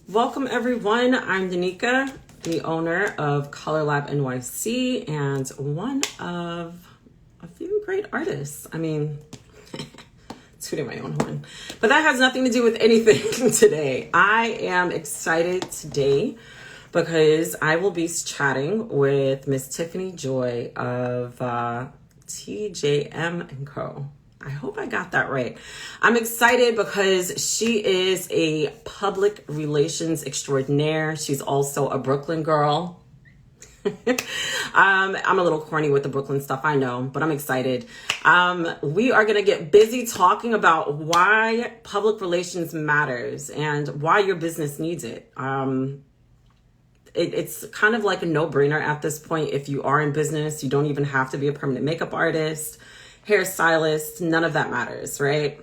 Welcome everyone. I'm Danica, the owner of Color Lab NYC and one of a few great artists. I mean, tooting my own horn, but that has nothing to do with anything today. I am excited today because I will be chatting with Miss Tiffany Joy of TJM Co. I hope I got that right. I'm excited because she is a public relations extraordinaire. She's also a Brooklyn girl. I'm a little corny with the Brooklyn stuff, I know, but I'm excited. We are going to get busy talking about why public relations matters and why your business needs it. It's kind of like a no-brainer at this point. If you are in business, you don't even have to be a permanent makeup artist, hairstylist, none of that matters, right?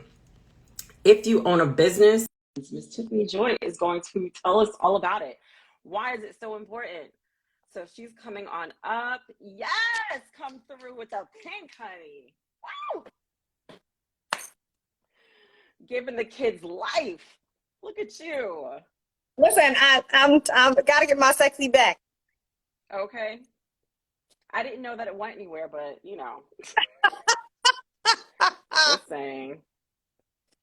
If you own a business, Miss Tiffany Joy is going to tell us all about it. Why is it so important? So she's coming on up. Yes, come through with the pink, honey. Woo! Giving the kids life. Look at you. Listen, I'm gotta get my sexy back. Okay. I didn't know that it went anywhere, but you know. Just saying.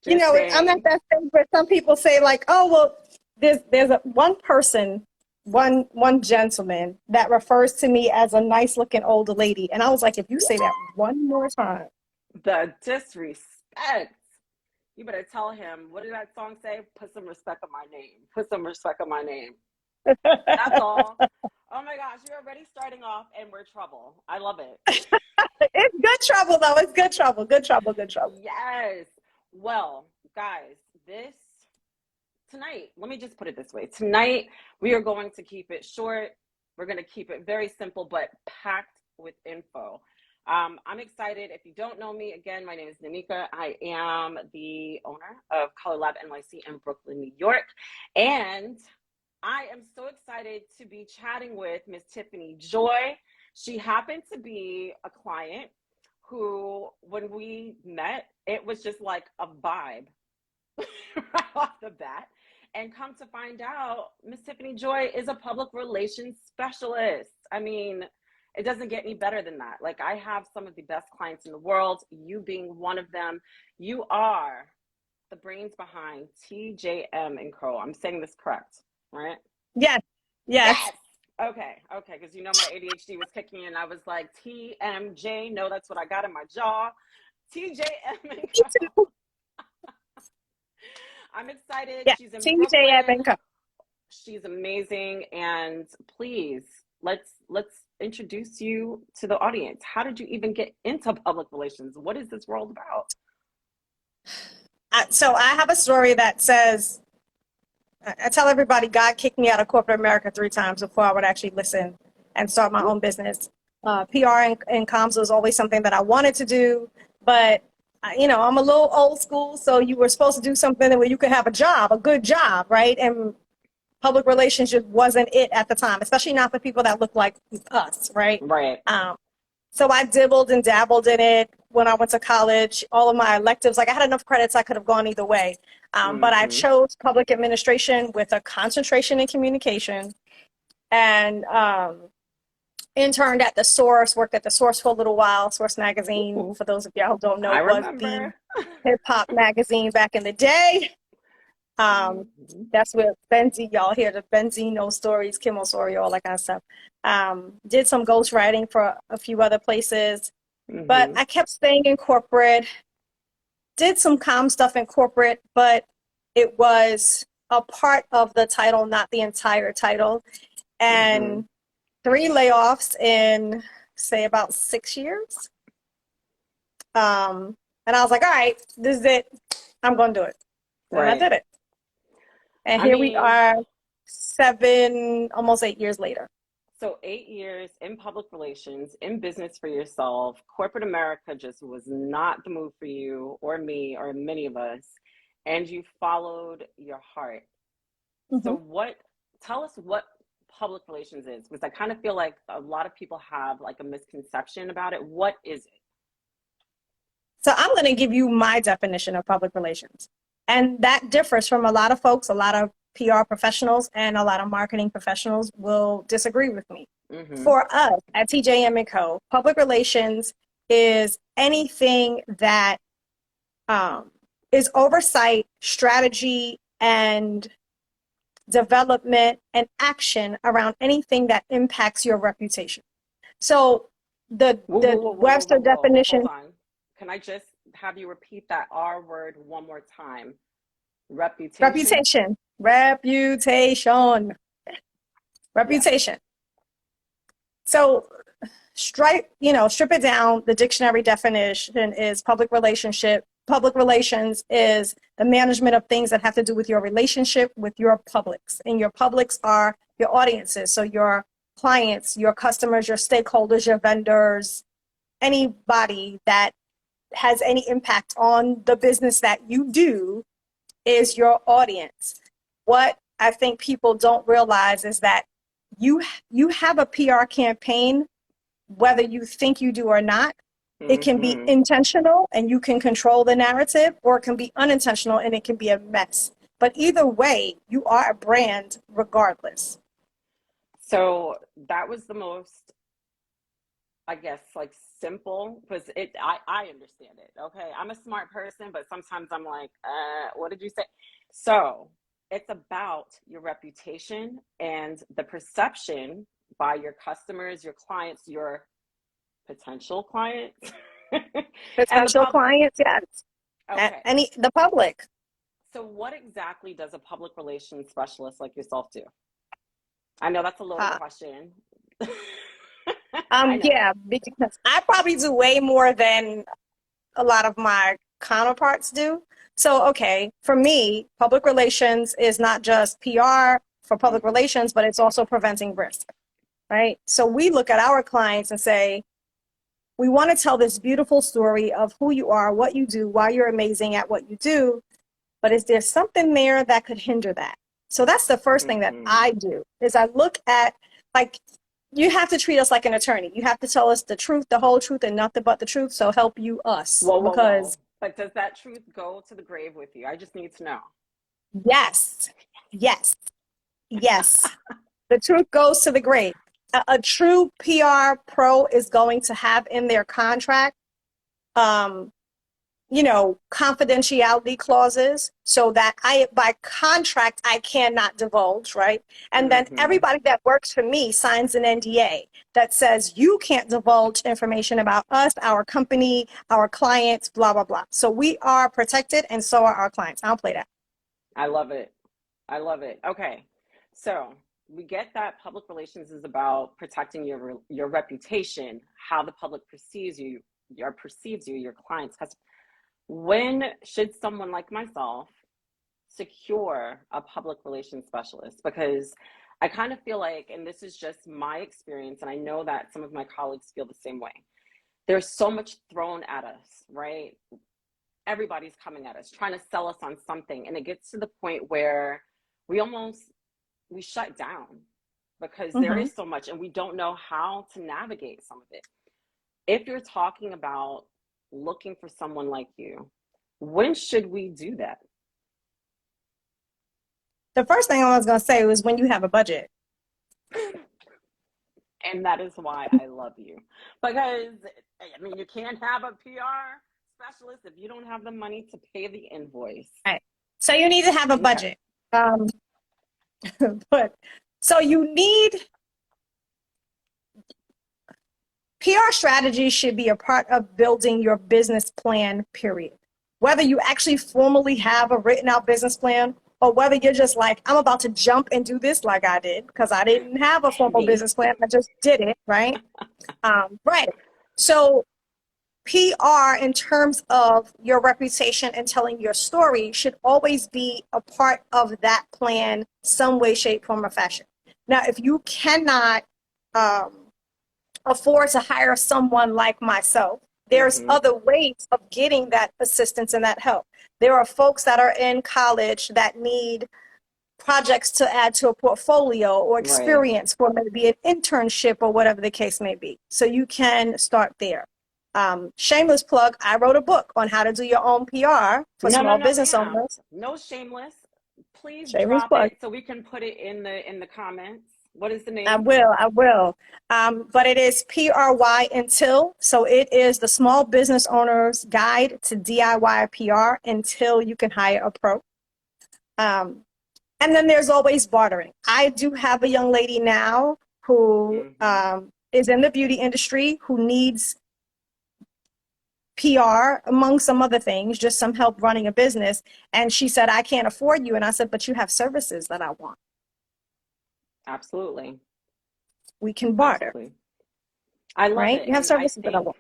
You know, I'm at that stage where some people say like, oh, well, there's one person, one gentleman that refers to me as a nice looking older lady. And I was like, if you say that one more time. The disrespect. You better tell him, what did that song say? Put some respect on my name. Put some respect on my name. That's all. Oh my gosh, you're already starting off and we're trouble. I love it. It's good trouble though. It's good trouble. Good trouble. Good trouble. Yes. Well, guys, tonight, let me just put it this way. Tonight, we are going to keep it short. We're going to keep it very simple, but packed with info. I'm excited. If you don't know me, again, my name is Danica. I am the owner of Color Lab NYC in Brooklyn, New York. And I am so excited to be chatting with Miss Tiffany Joy. She happened to be a client who, when we met, it was just like a vibe right off the bat. And come to find out, Miss Tiffany Joy is a public relations specialist. I mean, it doesn't get any better than that. Like, I have some of the best clients in the world, you being one of them. You are the brains behind TJM Co. I'm saying this correct, right? Yes. Yes. Yes. Okay, because you know my ADHD was kicking in. I was like, TMJ, no, that's what I got in my jaw. TJM Co. I'm excited. Yeah. She's in TJM Brooklyn. Co. She's amazing. And please, let's introduce you to the audience. How did you even get into public relations? What is this world about? So I have a story that says, I tell everybody God kicked me out of corporate America 3 times before I would actually listen and start my own business. PR and comms was always something that I wanted to do, but you know, I'm a little old school, so you were supposed to do something where you could have a job, a good job, right? And public relations just wasn't it at the time, especially not for people that look like us, right? Right. So I dibbled and dabbled in it when I went to college. All of my electives, like I had enough credits, I could have gone either way. But I chose public administration with a concentration in communication, and interned at the Source, worked at the Source for a little while. Source magazine, Ooh. for those of y'all who don't know, I was remember. the hip hop magazine back in the day. That's where Benzie, y'all hear the Benzino stories, Kim Osorio, all that kind of stuff. Did some ghostwriting for a few other places, but I kept staying in corporate. Did some comm stuff in corporate, but it was a part of the title, not the entire title. And 3 layoffs in, say, about 6 years. And I was like, all right, this is it. I'm going to do it. And I did it. And here we are 7, almost 8 years later. So 8 years in public relations, in business for yourself. Corporate America just was not the move for you or me or many of us. And you followed your heart. So tell us what public relations is, because I kind of feel like a lot of people have like a misconception about it. What is it? So I'm going to give you my definition of public relations. And that differs from a lot of folks. A lot of PR professionals and a lot of marketing professionals will disagree with me. Mm-hmm. For us at TJM Co, public relations is anything that is oversight, strategy, and development and action around anything that impacts your reputation. So the Webster definition. Hold on. Can I just have you repeat that R word one more time? Reputation. Reputation. Yeah. So strip it down. The dictionary definition is public relationship. Public relations is the management of things that have to do with your relationship with your publics. And your publics are your audiences. So your clients, your customers, your stakeholders, your vendors, anybody that has any impact on the business that you do is your audience. What I think people don't realize is that you have a PR campaign, whether you think you do or not. Mm-hmm. It can be intentional and you can control the narrative, or it can be unintentional and it can be a mess. But either way, you are a brand regardless. So that was the most, I guess, like simple, because I understand it. Okay. I'm a smart person, but sometimes I'm like, what did you say? So it's about your reputation and the perception by your customers, your clients, your potential clients. Potential clients, yes. Okay. The public. So what exactly does a public relations specialist like yourself do? I know that's a loaded question. Yeah, because I probably do way more than a lot of my counterparts do. So, okay, for me, public relations is not just PR for public relations, but it's also preventing risk, right? So we look at our clients and say, we want to tell this beautiful story of who you are, what you do, why you're amazing at what you do, but is there something there that could hinder that? So that's the first thing that I do, is I look at, like, you have to treat us like an attorney. You have to tell us the truth, the whole truth, and nothing but the truth. So help you us. Whoa. But does that truth go to the grave with you? I just need to know. Yes. The truth goes to the grave. A true PR pro is going to have in their contract, confidentiality clauses, so that by contract, I cannot divulge, right? And then everybody that works for me signs an NDA that says you can't divulge information about us, our company, our clients, blah, blah, blah. So we are protected, and so are our clients. I'll play that. I love it. Okay. So we get that public relations is about protecting your reputation, how the public perceives you, your clients. When should someone like myself secure a public relations specialist? Because I kind of feel like, and this is just my experience, and I know that some of my colleagues feel the same way. There's so much thrown at us, right? Everybody's coming at us, trying to sell us on something. And it gets to the point where we shut down because there is so much and we don't know how to navigate some of it. If you're talking about looking for someone like you, when should we do that? The first thing I was going to say was when you have a budget. And that is why I love you. Because, I mean, you can't have a PR specialist if you don't have the money to pay the invoice. Right. So you need to have a budget. But so you need PR strategy should be a part of building your business plan, period. Whether you actually formally have a written out business plan or whether you're just like, I'm about to jump and do this like I did because I didn't have a formal business plan. I just did it, right? Right. So PR in terms of your reputation and telling your story should always be a part of that plan, some way, shape, form, or fashion. Now, if you cannot afford to hire someone like myself, there's other ways of getting that assistance and that help. There are folks that are in college that need projects to add to a portfolio or experience for maybe an internship or whatever the case may be. So you can start there. Shameless plug, I wrote a book on how to do your own PR for small business owners. No shameless. please Shameless drop plug. it so we can put it in the comments? What is the I name? will, I will. But it is PRY until, so it is the small business owner's guide to DIY PR until you can hire a pro. And then there's always bartering. I do have a young lady now who is in the beauty industry who needs PR, among some other things, just some help running a business. And she said, I can't afford you. And I said, but you have services that I want. Absolutely. We can barter, Absolutely. I love right? it. You have And I services that I think want.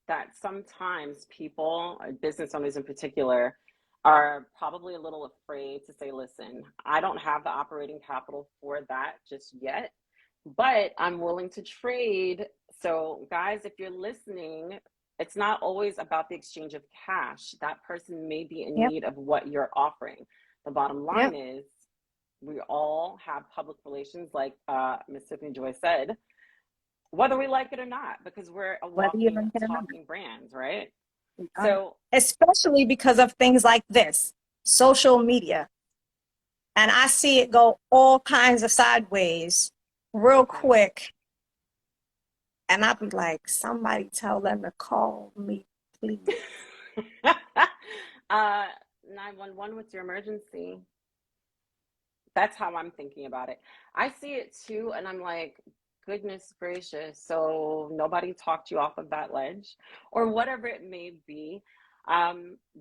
that sometimes people, business owners in particular, are probably a little afraid to say, listen, I don't have the operating capital for that just yet, but I'm willing to trade. So, guys, if you're listening, it's not always about the exchange of cash. That person may be in Yep, need of what you're offering. The bottom line yep. is we all have public relations, like Miss Tiffany Joy said, whether we like it or not, because we're a Whether you walking, like it or not. talking brand, right? Uh, So, Especially because of things like this, social media. And I see it go all kinds of sideways real okay. quick. And I'll be like, somebody tell them to call me, please. 911, what's your emergency? That's how I'm thinking about it. I see it too, and I'm like, goodness gracious. So nobody talked you off of that ledge, or whatever it may be.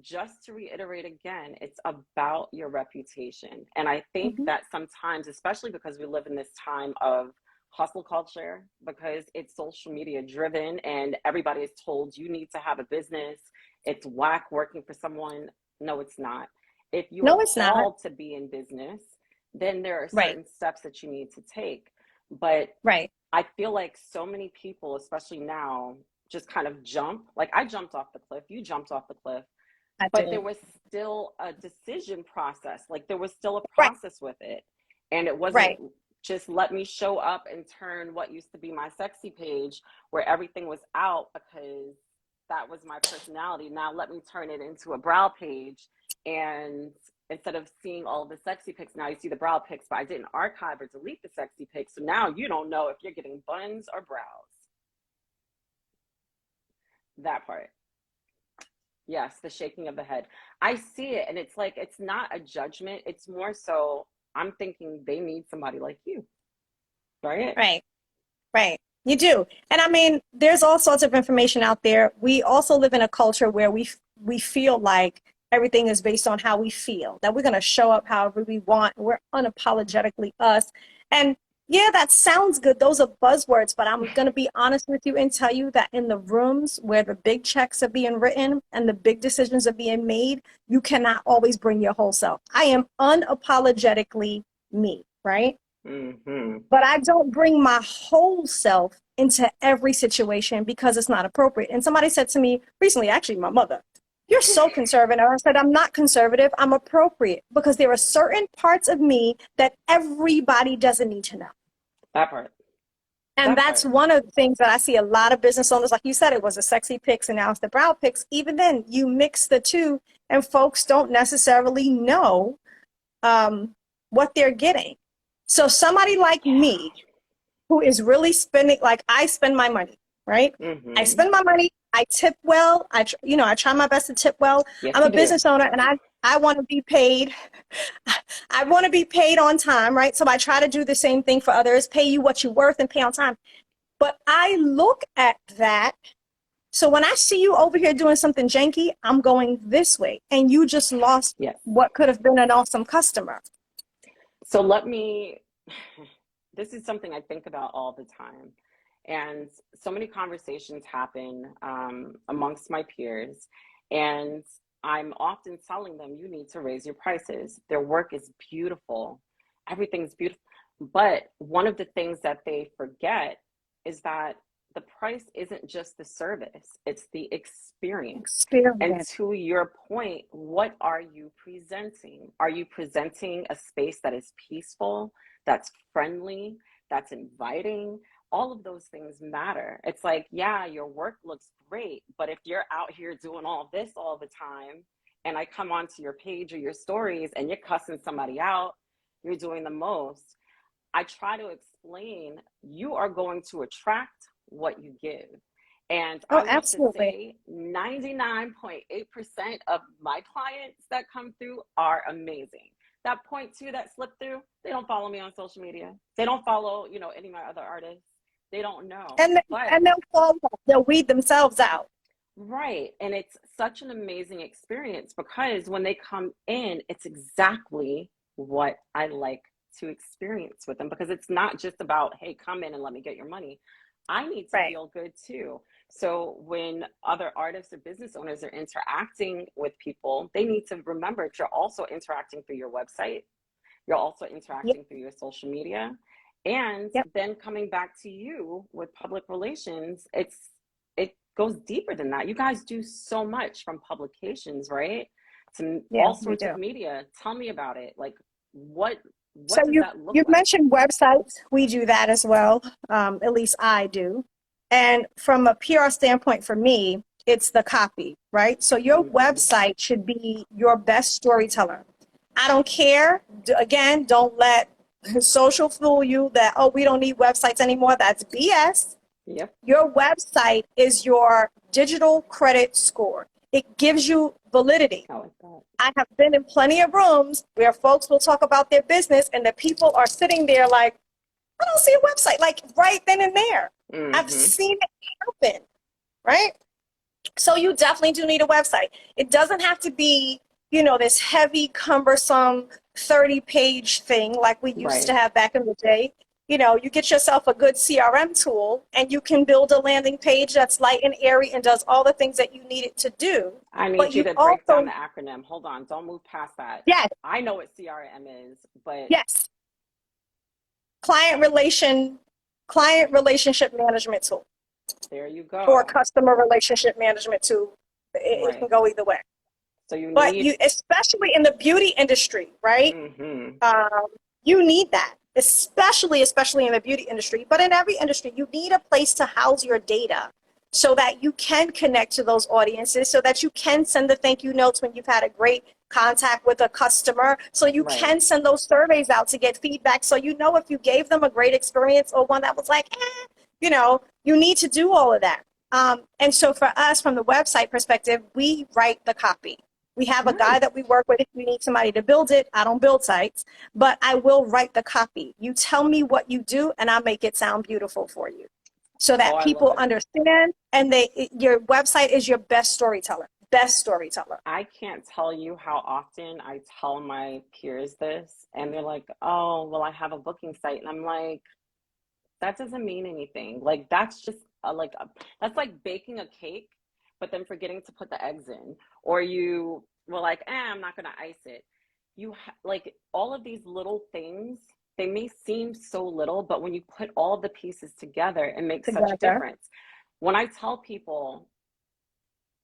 Just to reiterate again, it's about your reputation. And I think Mhm. that sometimes, especially because we live in this time of hustle culture, because it's social media driven and everybody is told you need to have a business, it's whack working for someone. No, it's not. If you are No, it's not. called to be in business, then there are Right, certain steps that you need to take. But right. I feel like so many people, especially now, just kind of jump. Like I jumped off the cliff, you jumped off the cliff, I but there did. was still a decision process. Like there was still a Right, process with it. And it wasn't right. just let me show up and turn what used to be my sexy page where everything was out because that was my personality. Now let me turn it into a brow page, and instead of seeing all the sexy pics, now you see the brow pics, but I didn't archive or delete the sexy pics. So now you don't know if you're getting buns or brows. That part. Yes, the shaking of the head. I see it, and it's like it's not a judgment. It's more so I'm thinking they need somebody like you, right? Right, right. You do. And I mean, there's all sorts of information out there. We also live in a culture where we feel like everything is based on how we feel, that we're going to show up however we want. We're unapologetically us. And yeah, that sounds good. Those are buzzwords, but I'm going to be honest with you and tell you that in the rooms where the big checks are being written and the big decisions are being made, you cannot always bring your whole self. I am unapologetically me, right? Mm-hmm. But I don't bring my whole self into every situation because it's not appropriate. And somebody said to me recently, actually, my mother, you're so conservative. I said, I'm not conservative. I'm appropriate because there are certain parts of me that everybody doesn't need to know. That part. And That that's part. one of the things that I see a lot of business owners, like you said, it was the sexy pics and now it's the brow pics. Even then, you mix the two, and folks don't necessarily know what they're getting. So somebody like me, who is really spending, like I spend my money, right? I Mm-hmm. spend my money. I tip well. I try my best to tip well. Yes, I'm a you do. business owner, and I want to be paid. I want to be paid on time, right? So I try to do the same thing for others, pay you what you're worth and pay on time. But I look at that. So when I see you over here doing something janky, I'm going this way. And you just lost Yes. what could have been an awesome customer. So let me, this is something I think about all the time. And so many conversations happen amongst my peers. And I'm often telling them, you need to raise your prices. Their work is beautiful, everything's beautiful. But one of the things that they forget is that the price isn't just the service, it's the experience. And Experience. to your point, what are you presenting? Are you presenting a space that is peaceful, that's friendly, that's inviting? All of those things matter. It's like, yeah, your work looks great, but if you're out here doing all this all the time, and I come onto your page or your stories and you're cussing somebody out, you're doing the most, I try to explain you are going to attract what you give. And Oh, I want to absolutely. say 99.8% of my clients that come through are amazing. That 0.2 that slipped through, they don't follow me on social media. They don't follow, any of my other artists. They don't know. And But and they'll fall, they'll weed themselves out. right. And it's such an amazing experience because when they come in, it's exactly what I like to experience with them because it's not just about, hey, come in and let me get your money. I need to Right. feel good too. So when other artists or business owners are interacting with people, they need to remember that you're also interacting through your website. You're also Yep. interacting through your social media. And Yep. then coming back to you with public relations, it goes deeper than that. You guys do so much from publications, right? To Yeah, all we sorts do. of media. Tell me about it. Like what So what does that look you like? mentioned websites. We do that as well. At least I do. And from a PR standpoint, for me, it's the copy, right? So your Mm-hmm. website should be your best storyteller. I don't care. Again, don't let social fool you that, oh, we don't need websites anymore. That's BS. Yep. Your website is your digital credit score. It gives you validity. I like that. I have been in plenty of rooms where folks will talk about their business and the people are sitting there like, I don't see a website, like right then and there. I've Mm-hmm. seen it happen, right? So you definitely do need a website. It doesn't have to be, this heavy, cumbersome 30-page thing like we used to Right. have back in the day. You get yourself a good CRM tool and you can build a landing page that's light and airy and does all the things that you need it to do. I But need you you to break down the also, acronym. Hold on. Don't move past that. yes, I know what CRM is, but yes, client relation, client relationship management tool there you or go. customer relationship management tool. It can Right. go either way. So you But need especially in the beauty industry, right? mm-hmm. Um, you need that, especially in the beauty industry. But in every industry, you need a place to house your data so that you can connect to those audiences, so that you can send the thank you notes when you've had a great contact with a customer, so you Right. can send those surveys out to get feedback. So if you gave them a great experience or one that was like, you need to do all of that. And so for us, from the website perspective, we write the copy. We have a guy Nice. that we work with if you need somebody to build it. I don't build sites, but I will write the copy. You tell me what you do, and I make it sound beautiful for you so Oh, that I love people it. understand and your website is your best storyteller. Best storyteller. I can't tell you how often I tell my peers this, and they're like, "Oh, well, I have a booking site," and I'm like, "That doesn't mean anything. Like that's just that's like baking a cake, but then forgetting to put the eggs in, or you were like, I'm not gonna ice it." Like all of these little things. They may seem so little, but when you put all the pieces together, it makes such a Together. difference. When I tell people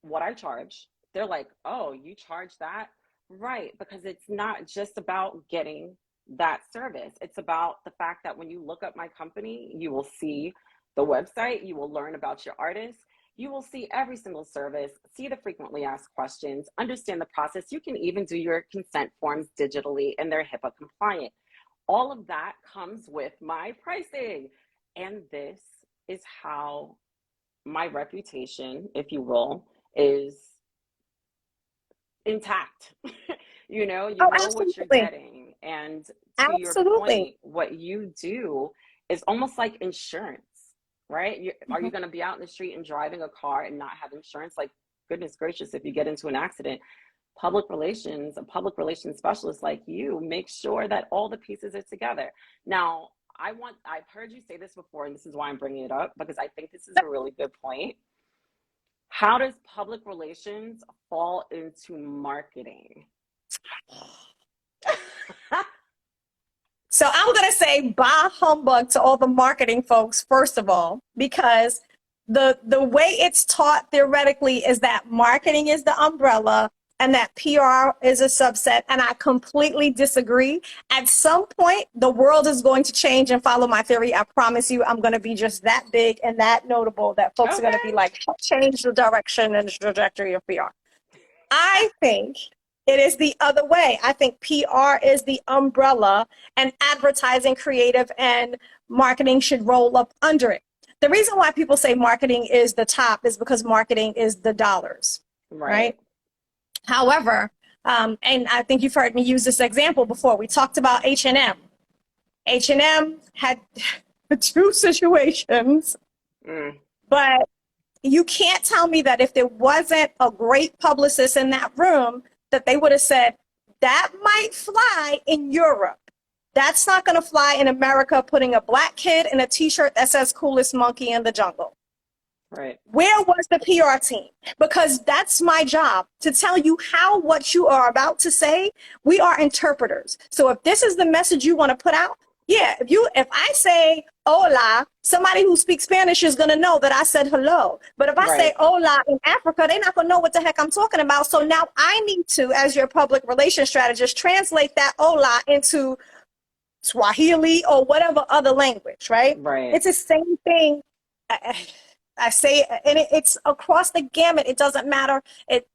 what I charge, they're like, oh, you charge that? Right. Because it's not just about getting that service. It's about the fact that when you look up my company, you will see the website, you will learn about your artist, you will see every single service, see the frequently asked questions, understand the process. You can even do your consent forms digitally and they're HIPAA compliant. All of that comes with my pricing. And this is how my reputation, if you will, is intact. You Oh, know what you're absolutely. getting. And to your Absolutely. point, what you do is almost like insurance, right? Are you Mhm. going to be out in the street and driving a car and not have insurance? Like, goodness gracious, if you get into an accident, a public relations specialist like you, make sure that all the pieces are together. Now, I've heard you say this before, and this is why I'm bringing it up because I think this is a really good point. How does public relations fall into marketing? So I'm going to say bah humbug to all the marketing folks, first of all, because the way it's taught theoretically is that marketing is the umbrella and that PR is a subset. And I completely disagree. At some point, the world is going to change and follow my theory. I promise you, I'm going to be just that big and that notable that folks are going to Okay. be like, change the direction and the trajectory of PR. I think it is the other way. I think PR is the umbrella and advertising, creative, and marketing should roll up under it. The reason why people say marketing is the top is because marketing is the dollars, Right. right? However, and I think you've heard me use this example before. We talked about H&M. H&M had two situations, Mm. but you can't tell me that if there wasn't a great publicist in that room, that they would have said, that might fly in Europe. That's not going to fly in America, putting a black kid in a t-shirt that says coolest monkey in the jungle. Right. Where was the PR team? Because that's my job to tell you how what you are about to say, we are interpreters. So if this is the message you want to put out, yeah, if I say hola, somebody who speaks Spanish is going to know that I said hello. But if I say Right. hola in Africa, they're not going to know what the heck I'm talking about. So now I need to, as your public relations strategist, translate that hola into Swahili or whatever other language, right? Right. It's the same thing. I say, and it's across the gamut. It doesn't matter.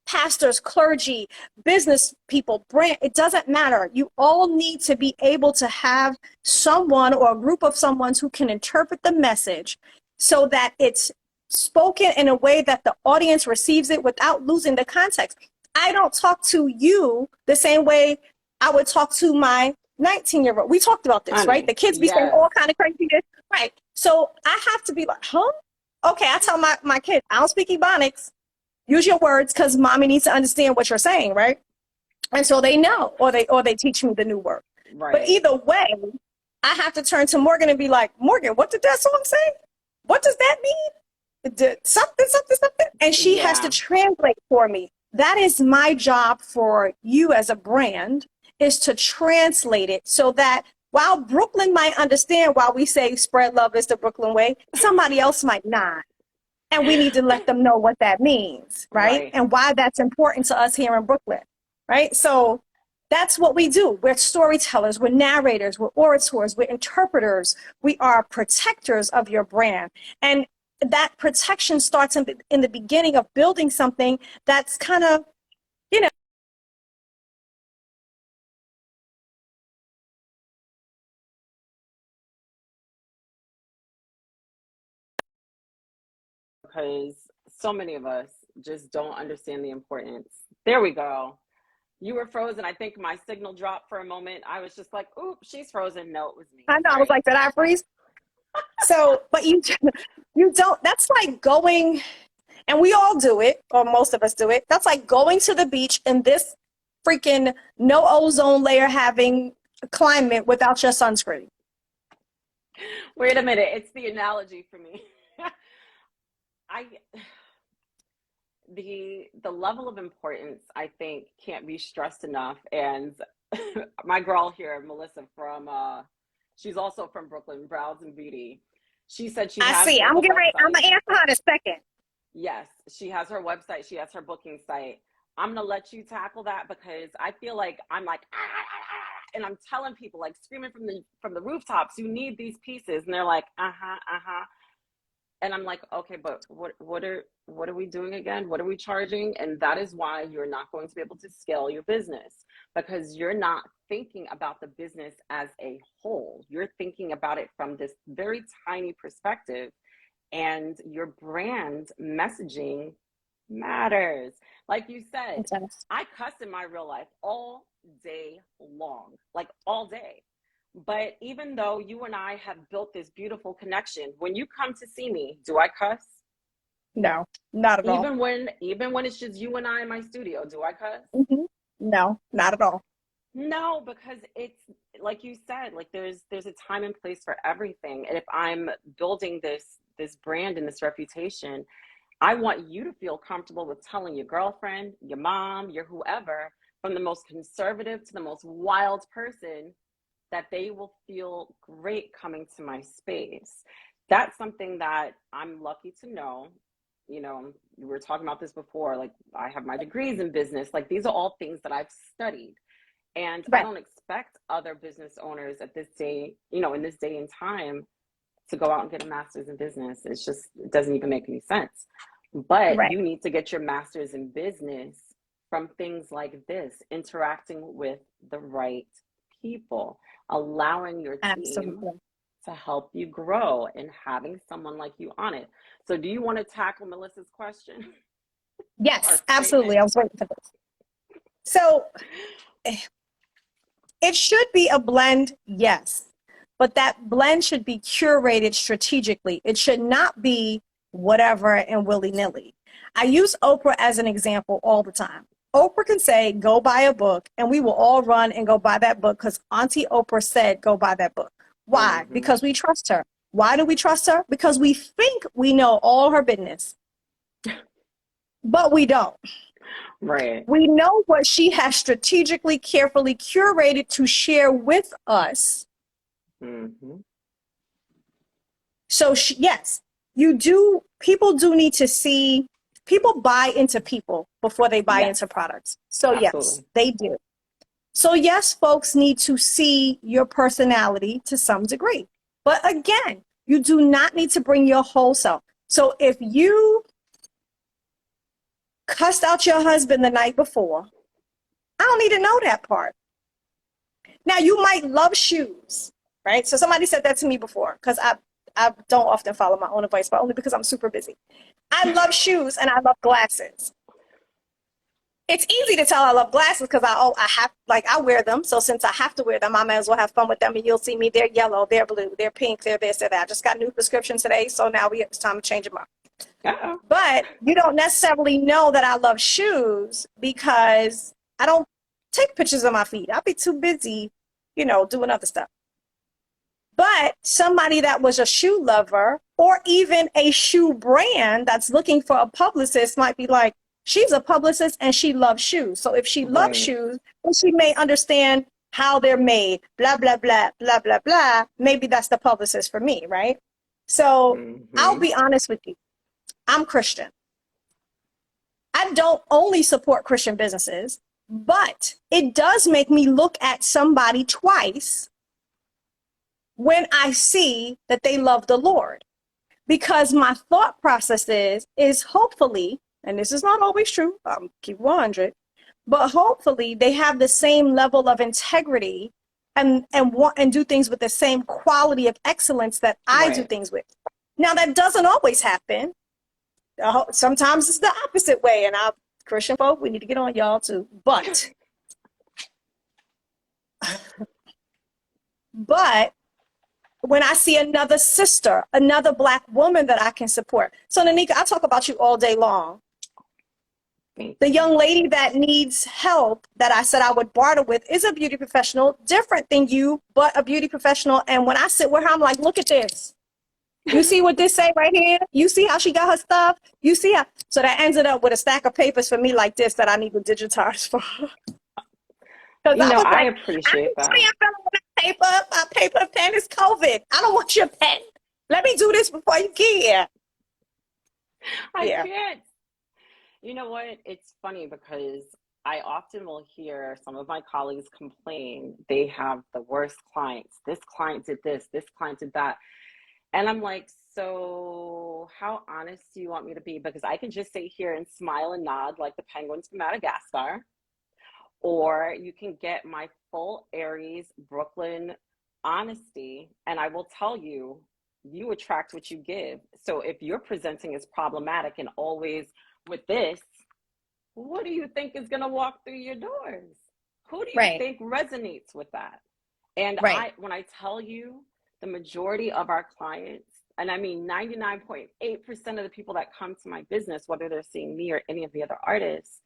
Pastors, clergy, business people, brand, it doesn't matter. You all need to be able to have someone or a group of someone who can interpret the message so that it's spoken in a way that the audience receives it without losing the context. I don't talk to you the same way I would talk to my 19-year-old. We talked about this, right? Honey. The kids be saying Yes. all kind of crazy shit. Right. So I have to be like, huh? Okay, I tell my kids, I don't speak Ebonics. Use your words because mommy needs to understand what you're saying, right? And so they know, or they teach me the new word. But Right. either way, I have to turn to Morgan and be like, Morgan, what did that song say? What does that mean? Something, something, something. And she has to Yeah. translate for me. That is my job for you as a brand, is to translate it so that while Brooklyn might understand why we say spread love is the Brooklyn way, somebody else might not. And we need to let them know what that means, right? Right. And why that's important to us here in Brooklyn, right? So that's what we do. We're storytellers, we're narrators, we're orators, we're interpreters, we are protectors of your brand. And that protection starts in the beginning of building something that's kind of, you know, Because so many of us just don't understand the importance. There we go. You were frozen. I think my signal dropped for a moment. I was just like, "Oop, she's frozen." No, it was me. I know, I was Sorry. like, did I freeze? So, but you don't, that's like going, and we all do it, or most of us do it. That's like going to the beach in this freaking no ozone layer having climate without your sunscreen. Wait a minute. It's the analogy for me. I the level of importance, I think, can't be stressed enough. And my girl here, Melissa from she's also from Brooklyn, Brows and Beauty. She said she I has see. a I'm getting ready. I'm website. gonna answer her in a second. Yes, she has her website. She has her booking site. I'm gonna let you tackle that because I feel like I'm like and I'm telling people like screaming from the rooftops, you need these pieces, and they're like, and I'm like, okay, but what are we doing again? What are we charging? And that is why you're not going to be able to scale your business, because you're not thinking about the business as a whole. You're thinking about it from this very tiny perspective, and your brand messaging matters. Like you said, I cuss in my real life all day long, like all day. But even though you and I have built this beautiful connection, when you come to see me, do I cuss? No, not at all. Even when it's just you and I in my studio, do I cuss? Mm-hmm. No, not at all. No, because it's like you said, like there's a time and place for everything. And if I'm building this brand and this reputation, I want you to feel comfortable with telling your girlfriend, your mom, your whoever, from the most conservative to the most wild person, that they will feel great coming to my space. That's something that I'm lucky to know. You know, we were talking about this before. Like, I have my degrees in business. Like, these are all things that I've studied. And I Right. don't expect other business owners at this day, in this day and time, to go out and get a master's in business. It's just, it doesn't even make any sense. But Right. you need to get your master's in business from things like this, interacting with the right people, allowing your team Absolutely. to help you grow, and having someone like you on it. So do you want to tackle Melissa's question or Yes, statement? absolutely. I was waiting for this. So it should be a blend, yes, but that blend should be curated strategically. It should not be whatever and willy-nilly. I use Oprah as an example all the time. Oprah can say, go buy a book, and we will all run and go buy that book because Auntie Oprah said, go buy that book. Why? Mm-hmm. Because we trust her. Why do we trust her? Because we think we know all her business, but we don't. Right. We know what she has strategically, carefully curated to share with us. Mm-hmm. So yes, people do need to see, people buy into people before they buy Yes, into products. So yes, absolutely. they do. So yes, folks need to see your personality to some degree. But again, you do not need to bring your whole self. So if you cussed out your husband the night before, I don't need to know that part. Now you might love shoes, right? So somebody said that to me before because I don't often follow my own advice, but only because I'm super busy. I love shoes and I love glasses. It's easy to tell I love glasses because I wear them. So since I have to wear them, I might as well have fun with them. And you'll see me, they're yellow, they're blue, they're pink, they're this, they're that. I just got new prescriptions today, so now it's time to change them up. Uh-oh. But you don't necessarily know that I love shoes because I don't take pictures of my feet. I'll be too busy, doing other stuff. But somebody that was a shoe lover or even a shoe brand that's looking for a publicist might be like, she's a publicist and she loves shoes. So if she loves Right. shoes, then she may understand how they're made, blah, blah, blah, blah, blah, blah. Maybe that's the publicist for me, right? So I'll Mm-hmm. be honest with you. I'm Christian. I don't only support Christian businesses, but it does make me look at somebody twice when I see that they love the Lord. Because my thought process is hopefully, and this is not always true, keep 100, but hopefully they have the same level of integrity and do things with the same quality of excellence that I do Right. things with. Now that doesn't always happen. Sometimes it's the opposite way, and our Christian folk, we need to get on y'all too. But when I see another sister, another Black woman that I can support. So Nanika, I talk about you all day long. The young lady that needs help that I said I would barter with is a beauty professional, different than you, but a beauty professional. And when I sit with her, I'm like, look at this. You see what this say right here? You see how she got her stuff? You see how? So that ended up with a stack of papers for me like this that I need to digitize for. Because I was I like, I appreciate need that. my paper pen is COVID. I don't want your pen. Let me do this before you get here. I Yeah. can't. You know what? It's funny because I often will hear some of my colleagues complain they have the worst clients. This client did this client did that. And I'm like, so how honest do you want me to be? Because I can just sit here and smile and nod like the penguins from Madagascar. Or you can get my full Aries Brooklyn honesty, and I will tell you, you attract what you give. So if you're presenting as problematic and always with this, what do you think is going to walk through your doors? Who do you Right. think resonates with that? And Right. when I tell you the majority of our clients, and I mean 99.8% of the people that come to my business, whether they're seeing me or any of the other artists,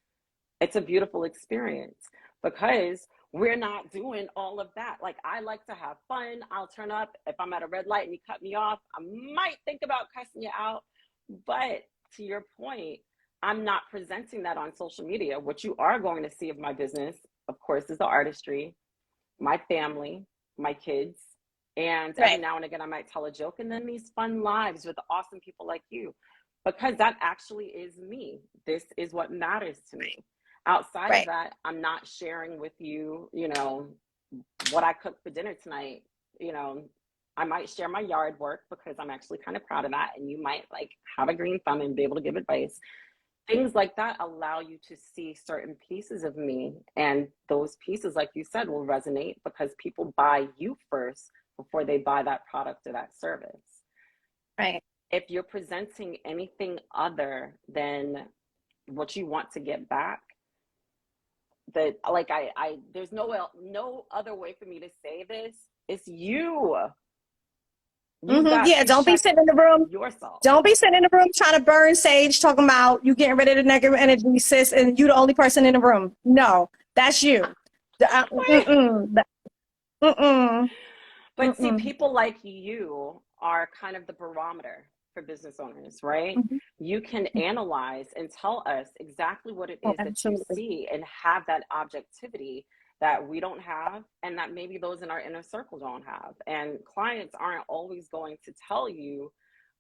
it's a beautiful experience because we're not doing all of that. Like, I like to have fun. I'll turn up. If I'm at a red light and you cut me off, I might think about cussing you out. But to your point, I'm not presenting that on social media. What you are going to see of my business, of course, is the artistry, my family, my kids. And every Right. now and again, I might tell a joke, and then these fun lives with awesome people like you, because that actually is me. This is what matters to me. Outside of Right. that, I'm not sharing with you, what I cooked for dinner tonight. I might share my yard work because I'm actually kind of proud of that. And you might like have a green thumb and be able to give advice. things like that allow you to see certain pieces of me, and those pieces, like you said, will resonate because people buy you first before they buy that product or that service. Right. If you're presenting anything other than what you want to get back, that like I there's no other way for me to say this. It's you. You got Yeah, to don't be check sitting in the room. yourself. Don't be sitting in the room trying to burn sage, talking about you getting rid of the negative energy, sis, and you the only person in the room. No, that's you. Mm-mm. But see, Mm-mm. people like you are kind of the barometer for business owners, right? Mm-hmm. You can analyze and tell us exactly what it Oh, is that you absolutely. see and have that objectivity that we don't have and that maybe those in our inner circle don't have. And clients aren't always going to tell you,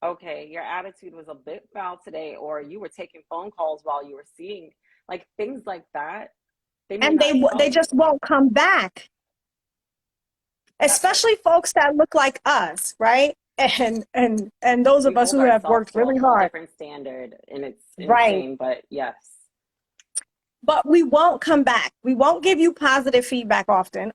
okay, your attitude was a bit foul today, or you were taking phone calls while you were seeing, like things like that. They may And not tell they you. just won't come back, That part. especially folks that look like us, right? And those We of us hold who have ourselves worked to a really whole hard, different standard, and it's right? insane, but yes. But we won't come back. We won't give you positive feedback often.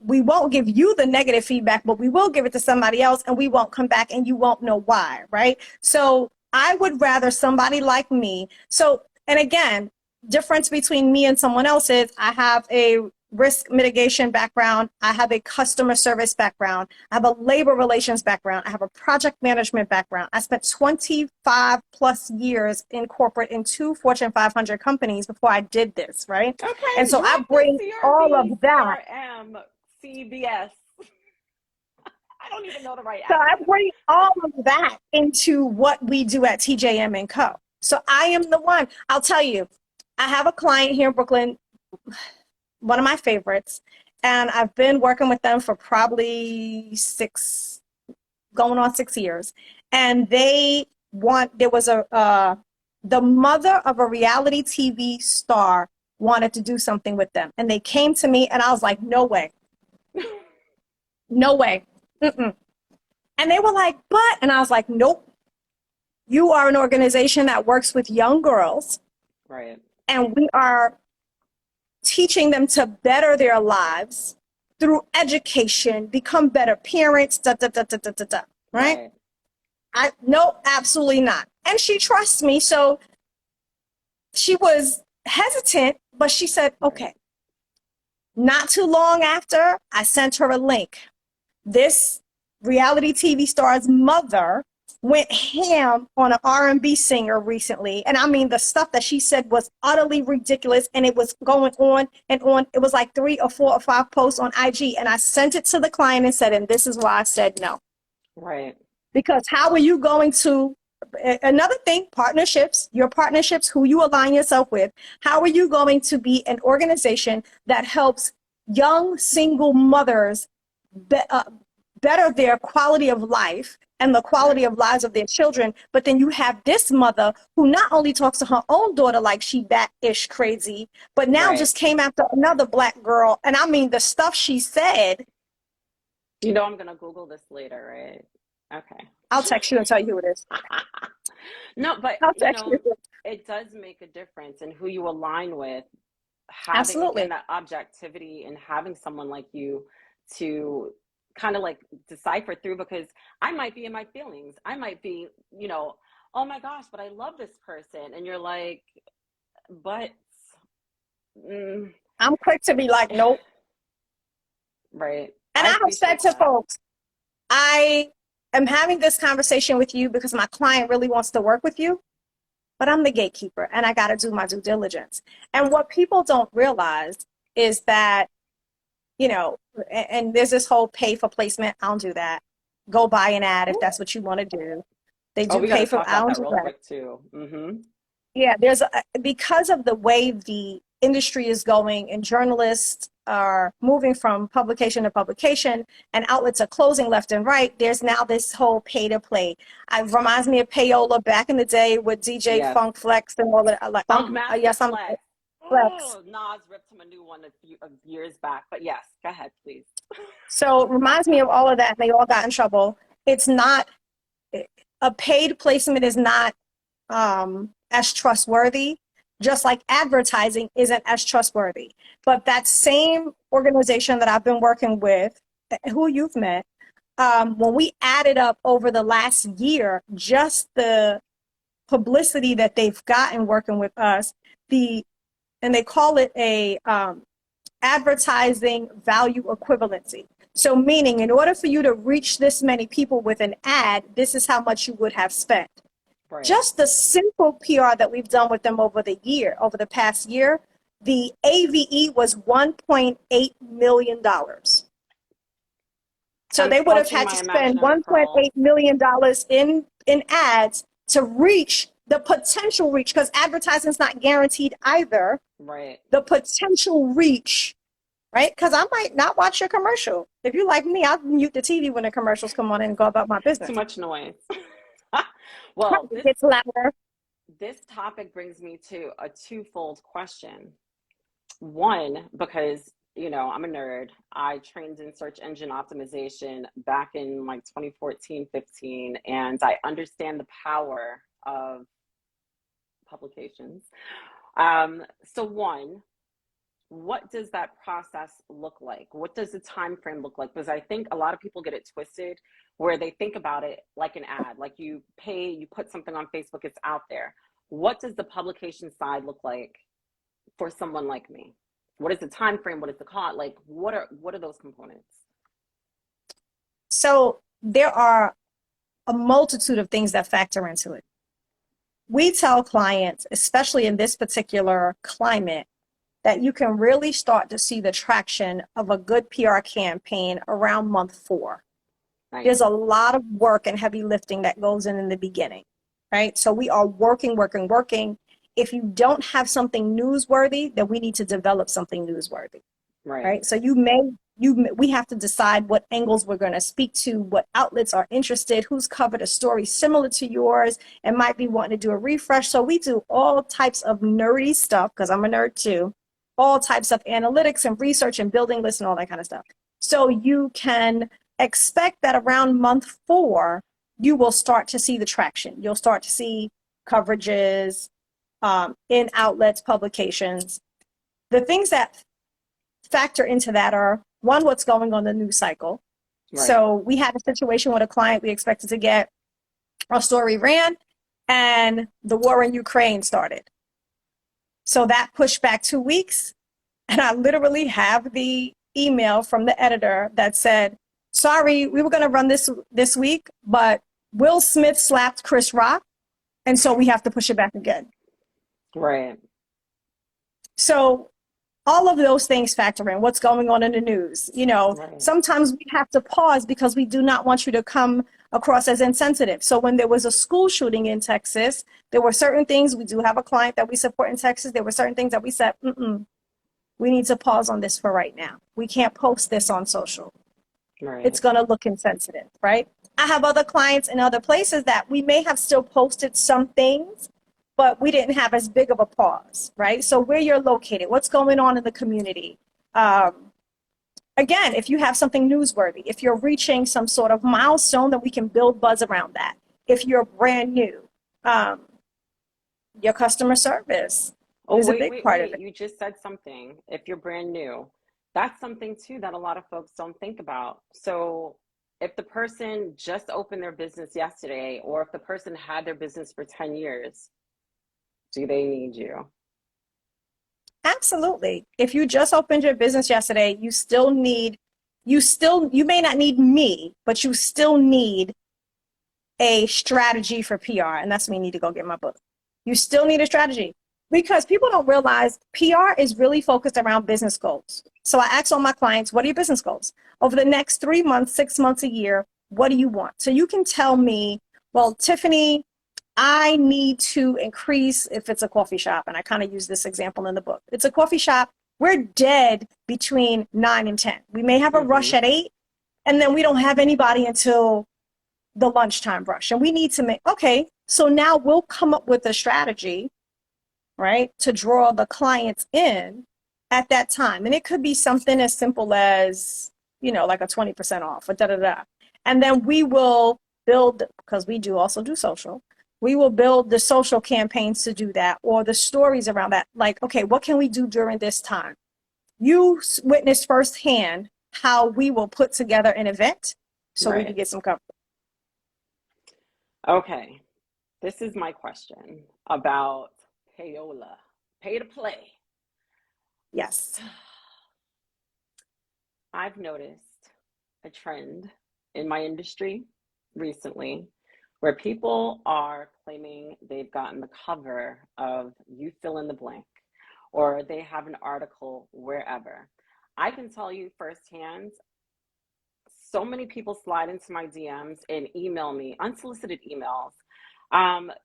We won't give you the negative feedback, but we will give it to somebody else, and we won't come back, and you won't know why, right? So I would rather somebody like me. So, and again, difference between me and someone else is I have a risk mitigation background. I have a customer service background. I have a labor relations background. I have a project management background. I spent 25 plus years in corporate in 2 Fortune 500 companies before I did this, right? And Okay, so I drop the bring all of CRB, that. CRM, CBS. I don't even know the right So I acronym. bring all of that into what we do at TJM and Co. So I am the one. I'll tell you, I have a client here in Brooklyn, one of my favorites, and I've been working with them for probably going on 6 years. And there was the mother of a reality TV star wanted to do something with them. And they came to me and I was like, no way, no way. Mm-mm. And they were like, but, and I was like, nope, you are an organization that works with young girls Right. and we are teaching them to better their lives through education, become better parents, da, da, da, da, da, da, da, right? Right. No, absolutely not. And she trusts me. So she was hesitant, but she said, Right. okay. Not too long after, I sent her a link. This reality TV star's mother went ham on an R&B singer recently. And I mean, the stuff that she said was utterly ridiculous. And it was going on and on. It was like 3 or 4 or 5 posts on IG. And I sent it to the client and said, and this is why I said no. Right. Because how are you going to, another thing, partnerships, your partnerships, who you align yourself with, how are you going to be an organization that helps young single mothers better their quality of life and the quality Right. of lives of their children? But then you have this mother who not only talks to her own daughter like she bat-ish crazy, but now Right. just came after another black girl. And I mean, the stuff she said, You know, I'm gonna Google this later, right? Okay. I'll text you and tell you who it is. No, but I'll you text you. know, it does make a difference in who you align with, having again Absolutely. that objectivity and having someone like you to kind of like decipher through, because I might be in my feelings. I might be, you know, oh my gosh, but I love this person. And you're like, but mm, I'm quick to be like, nope. right. And I I have said appreciate to that. folks, I am having this conversation with you because my client really wants to work with you, but I'm the gatekeeper and I got to do my due diligence. And what people don't realize is that, you know, and there's this whole pay for placement. I don't do that. Go buy an ad if that's what you want to do. They Oh, do we got pay to for, talk I about don't that do real that. quick too. Yeah, because of the way the industry is going and journalists are moving from publication to publication and outlets are closing left and right, there's now this whole pay to play. It reminds me of payola back in the day with DJ Yes. Funk Flex and all that. Like, Funk Master yes, I'm Flex. Flex. Oh, Nas ripped him a new one of years back. But yes, go ahead, please. So it reminds me of all of that, and they all got in trouble. It's not, a paid placement is not as trustworthy, just like advertising isn't as trustworthy. But that same organization that I've been working with, who you've met, when we added up over the last year, just the publicity that they've gotten working with us, and they call it a advertising value equivalency. So meaning in order for you to reach this many people with an ad, this is how much you would have spent. Right. Just the simple PR that we've done with them over the past year, the AVE was $1.8 million. So I'm they would have squelching had my to spend imaginary curls. $1.8 million in ads to reach the potential reach, because advertising is not guaranteed either. Right. The potential reach, right? Because I might not watch your commercial. If you like me, I'll mute the TV when the commercials come on and go about my business. Too much noise. Well, It gets louder. This topic brings me to a twofold question. One, because I'm a nerd. I trained in search engine optimization back in like 2014, 15, and I understand the power of publications. So one, what does that process look like? What does the time frame look like? Because I think a lot of people get it twisted where they think about it like an ad, like you pay, you put something on Facebook, it's out there. What does the publication side look like for someone like me? What is the time frame? What is the cost? Like, what are those components? So there are a multitude of things that factor into it. We tell clients, especially in this particular climate, that you can really start to see the traction of a good PR campaign around month 4. Right. There's a lot of work and heavy lifting that goes in the beginning, right? So we are working. If you don't have something newsworthy, then we need to develop something newsworthy, right? So we have to decide what angles we're going to speak to, what outlets are interested, who's covered a story similar to yours and might be wanting to do a refresh. So we do all types of nerdy stuff, because I'm a nerd too, all types of analytics and research and building lists and all that kind of stuff. So you can expect that around month 4, you will start to see the traction. You'll start to see coverages in outlets, publications. The things that factor into that are, one, what's going on in the news cycle. Right. So we had a situation with a client, we expected to get our story ran, and the war in Ukraine started. So that pushed back 2 weeks, and I literally have the email from the editor that said, sorry, we were going to run this week, but Will Smith slapped Chris Rock, and so we have to push it back again. Right. So all of those things factor in. What's going on in the news? Right. Sometimes we have to pause because we do not want you to come across as insensitive. So when there was a school shooting in Texas, there were certain things. We do have a client that we support in Texas. There were certain things that we said, we need to pause on this for right now. We can't post this on social. Right. It's going to look insensitive, right? I have other clients in other places that we may have still posted some things, but we didn't have as big of a pause, right? So where you're located, what's going on in the community. Again, if you have something newsworthy, if you're reaching some sort of milestone, then we can build buzz around that. If you're brand new, your customer service is a big part of it. You just said something. If you're brand new, that's something too that a lot of folks don't think about. So if the person just opened their business yesterday, or if the person had their business for 10 years, do they need you? Absolutely. If you just opened your business yesterday, you may not need me, but you still need a strategy for PR. And that's when you need to go get my book. You still need a strategy, because people don't realize PR is really focused around business goals. So I ask all my clients, what are your business goals? Over the next 3 months, 6 months, a year, what do you want? So you can tell me, well, Tiffany, I need to increase, if it's a coffee shop, and I kind of use this example in the book. It's a coffee shop. We're dead between 9 and 10. We may have a rush at 8, and then we don't have anybody until the lunchtime rush. And we need to okay, so now we'll come up with a strategy, right, to draw the clients in at that time. And it could be something as simple as, like a 20% off or da-da-da. And then we will build, because we also do social, We will build the social campaigns to do that, or the stories around that. Like, okay, what can we do during this time? You witnessed firsthand how we will put together an event so we can Right. get some coverage. Okay. This is my question about payola, pay to play. Yes. I've noticed a trend in my industry recently where people are claiming they've gotten the cover of you fill in the blank, or they have an article wherever. I can tell you firsthand, so many people slide into my DMs and email me unsolicited emails.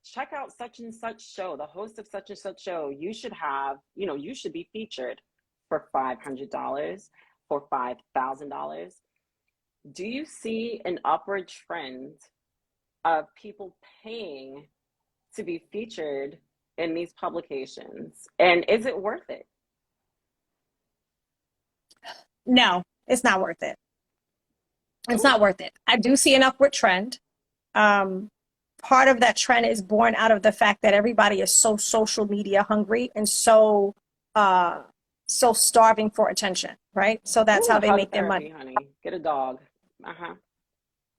Check out such and such show, the host of such and such show. You should have, you should be featured for $500, for $5,000. Do you see an upward trend of people paying to be featured in these publications? And is it worth it? No, it's not worth it. It's Ooh. not worth it. I do see an upward trend. Part of that trend is born out of the fact that everybody is so social media hungry and so starving for attention, right? So that's Ooh, how they hug make their therapy, money. honey. Get a dog. Uh-huh.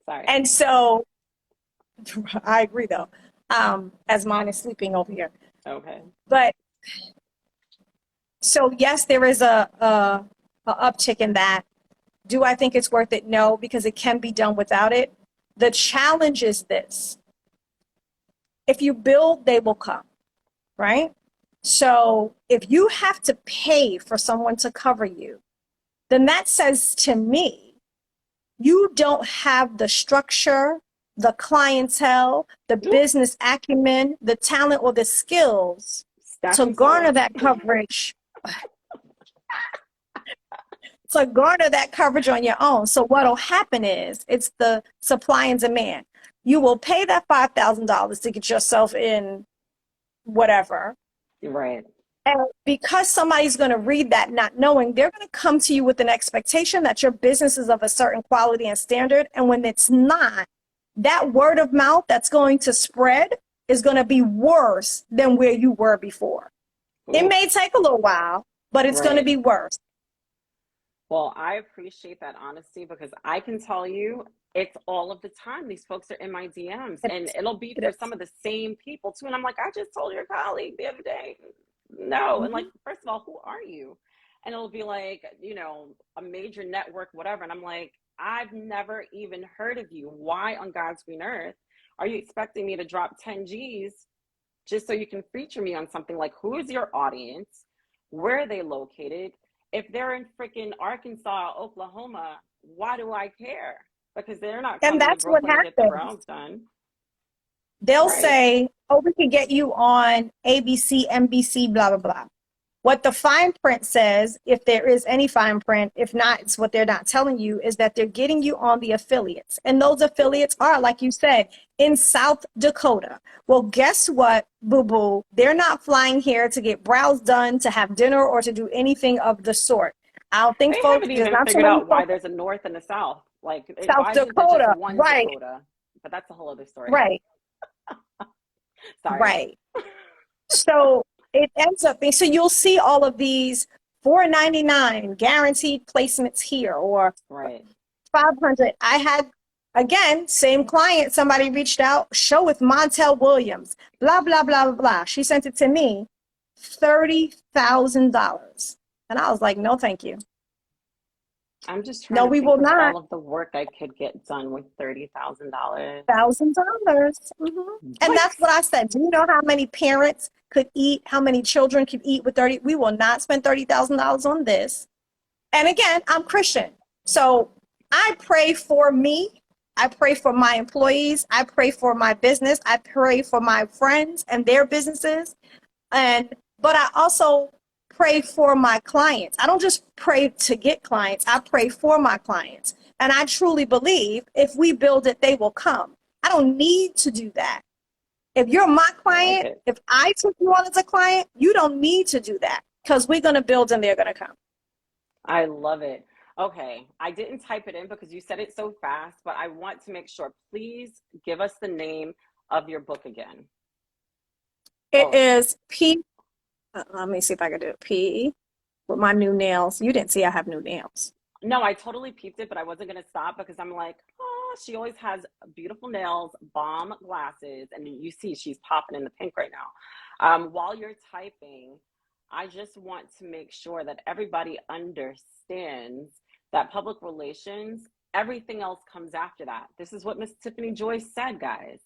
Sorry. And so I agree though, as mine is sleeping over here. Okay. But so yes, there is a uptick in that. Do I think it's worth it? No, because it can be done without it. The challenge is this. If you build, they will come, right? So if you have to pay for someone to cover you, then that says to me, you don't have the structure, the clientele, the Ooh, business acumen, the talent, or the skills to staffing garner soda. that coverage, to garner that coverage on your own. So what'll happen is it's the supply and demand. You will pay that $5,000 to get yourself in whatever. Right. And because somebody's going to read that not knowing, they're going to come to you with an expectation that your business is of a certain quality and standard. And when it's not, that word of mouth that's going to spread is going to be worse than where you were before. Ooh, It may take a little while, but it's going to right. be worse. Well, I appreciate that honesty because I can tell you it's all of the time. These folks are in my DMs and it'll be It for is. some of the same people too. And I'm like, I just told your colleague the other day, no. And like, Mhm. first of all, who are you? And it'll be like, a major network, whatever. And I'm like, I've never even heard of you. Why on God's green earth are you expecting me to drop 10 G's just so you can feature me on something? Like, who is your audience? Where are they located? If they're in freaking Arkansas, Oklahoma, why do I care? Because they're not And coming to that's what Brooklyn to get their happens. brows done. They'll Right. say, oh, we can get you on ABC, NBC, blah, blah, blah. What the fine print says, if there is any fine print, if not, it's what they're not telling you, is that they're getting you on the affiliates. And those affiliates are, like you said, in South Dakota. Well, guess what, boo-boo? They're not flying here to get brows done, to have dinner, or to do anything of the sort. I don't think They folks, haven't there's even not too figured many out why folks there's a North and a South. Like, South why isn't there just Dakota. one Right, Dakota? But that's a whole other story. right, Sorry. right. So it ends up being, so you'll see all of these $4.99 guaranteed placements here, or Right. 500. I had, again, same client, somebody reached out, show with Montel Williams, blah, blah, blah, blah, blah. She sent it to me, $30,000. And I was like, no, thank you. I'm just trying No, to we will think of not. all of the work I could get done with $30,000. $1,000. And What? that's what I said. Do you know how many parents could eat, how many children could eat with 30? We will not spend $30,000 on this. And again, I'm Christian. So I pray for me. I pray for my employees. I pray for my business. I pray for my friends and their businesses. But I also pray for my clients. I don't just pray to get clients. I pray for my clients. And I truly believe if we build it, they will come. I don't need to do that. If you're my I like client, it. if I took you on as a client, you don't need to do that because we're going to build and they're going to come. I love it. Okay, I didn't type it in because you said it so fast, but I want to make sure. Please give us the name of your book again? It Oh, is P. Let me see if I can do it. P with my new nails. You didn't see I have new nails. no, I totally peeped it, but I wasn't going to stop because I'm like, oh, she always has beautiful nails, bomb glasses, and you see she's popping in the pink right now. While you're typing, I just want to make sure that everybody understands that public relations, everything else comes after that. This is what Miss Tiffany Joy said, guys.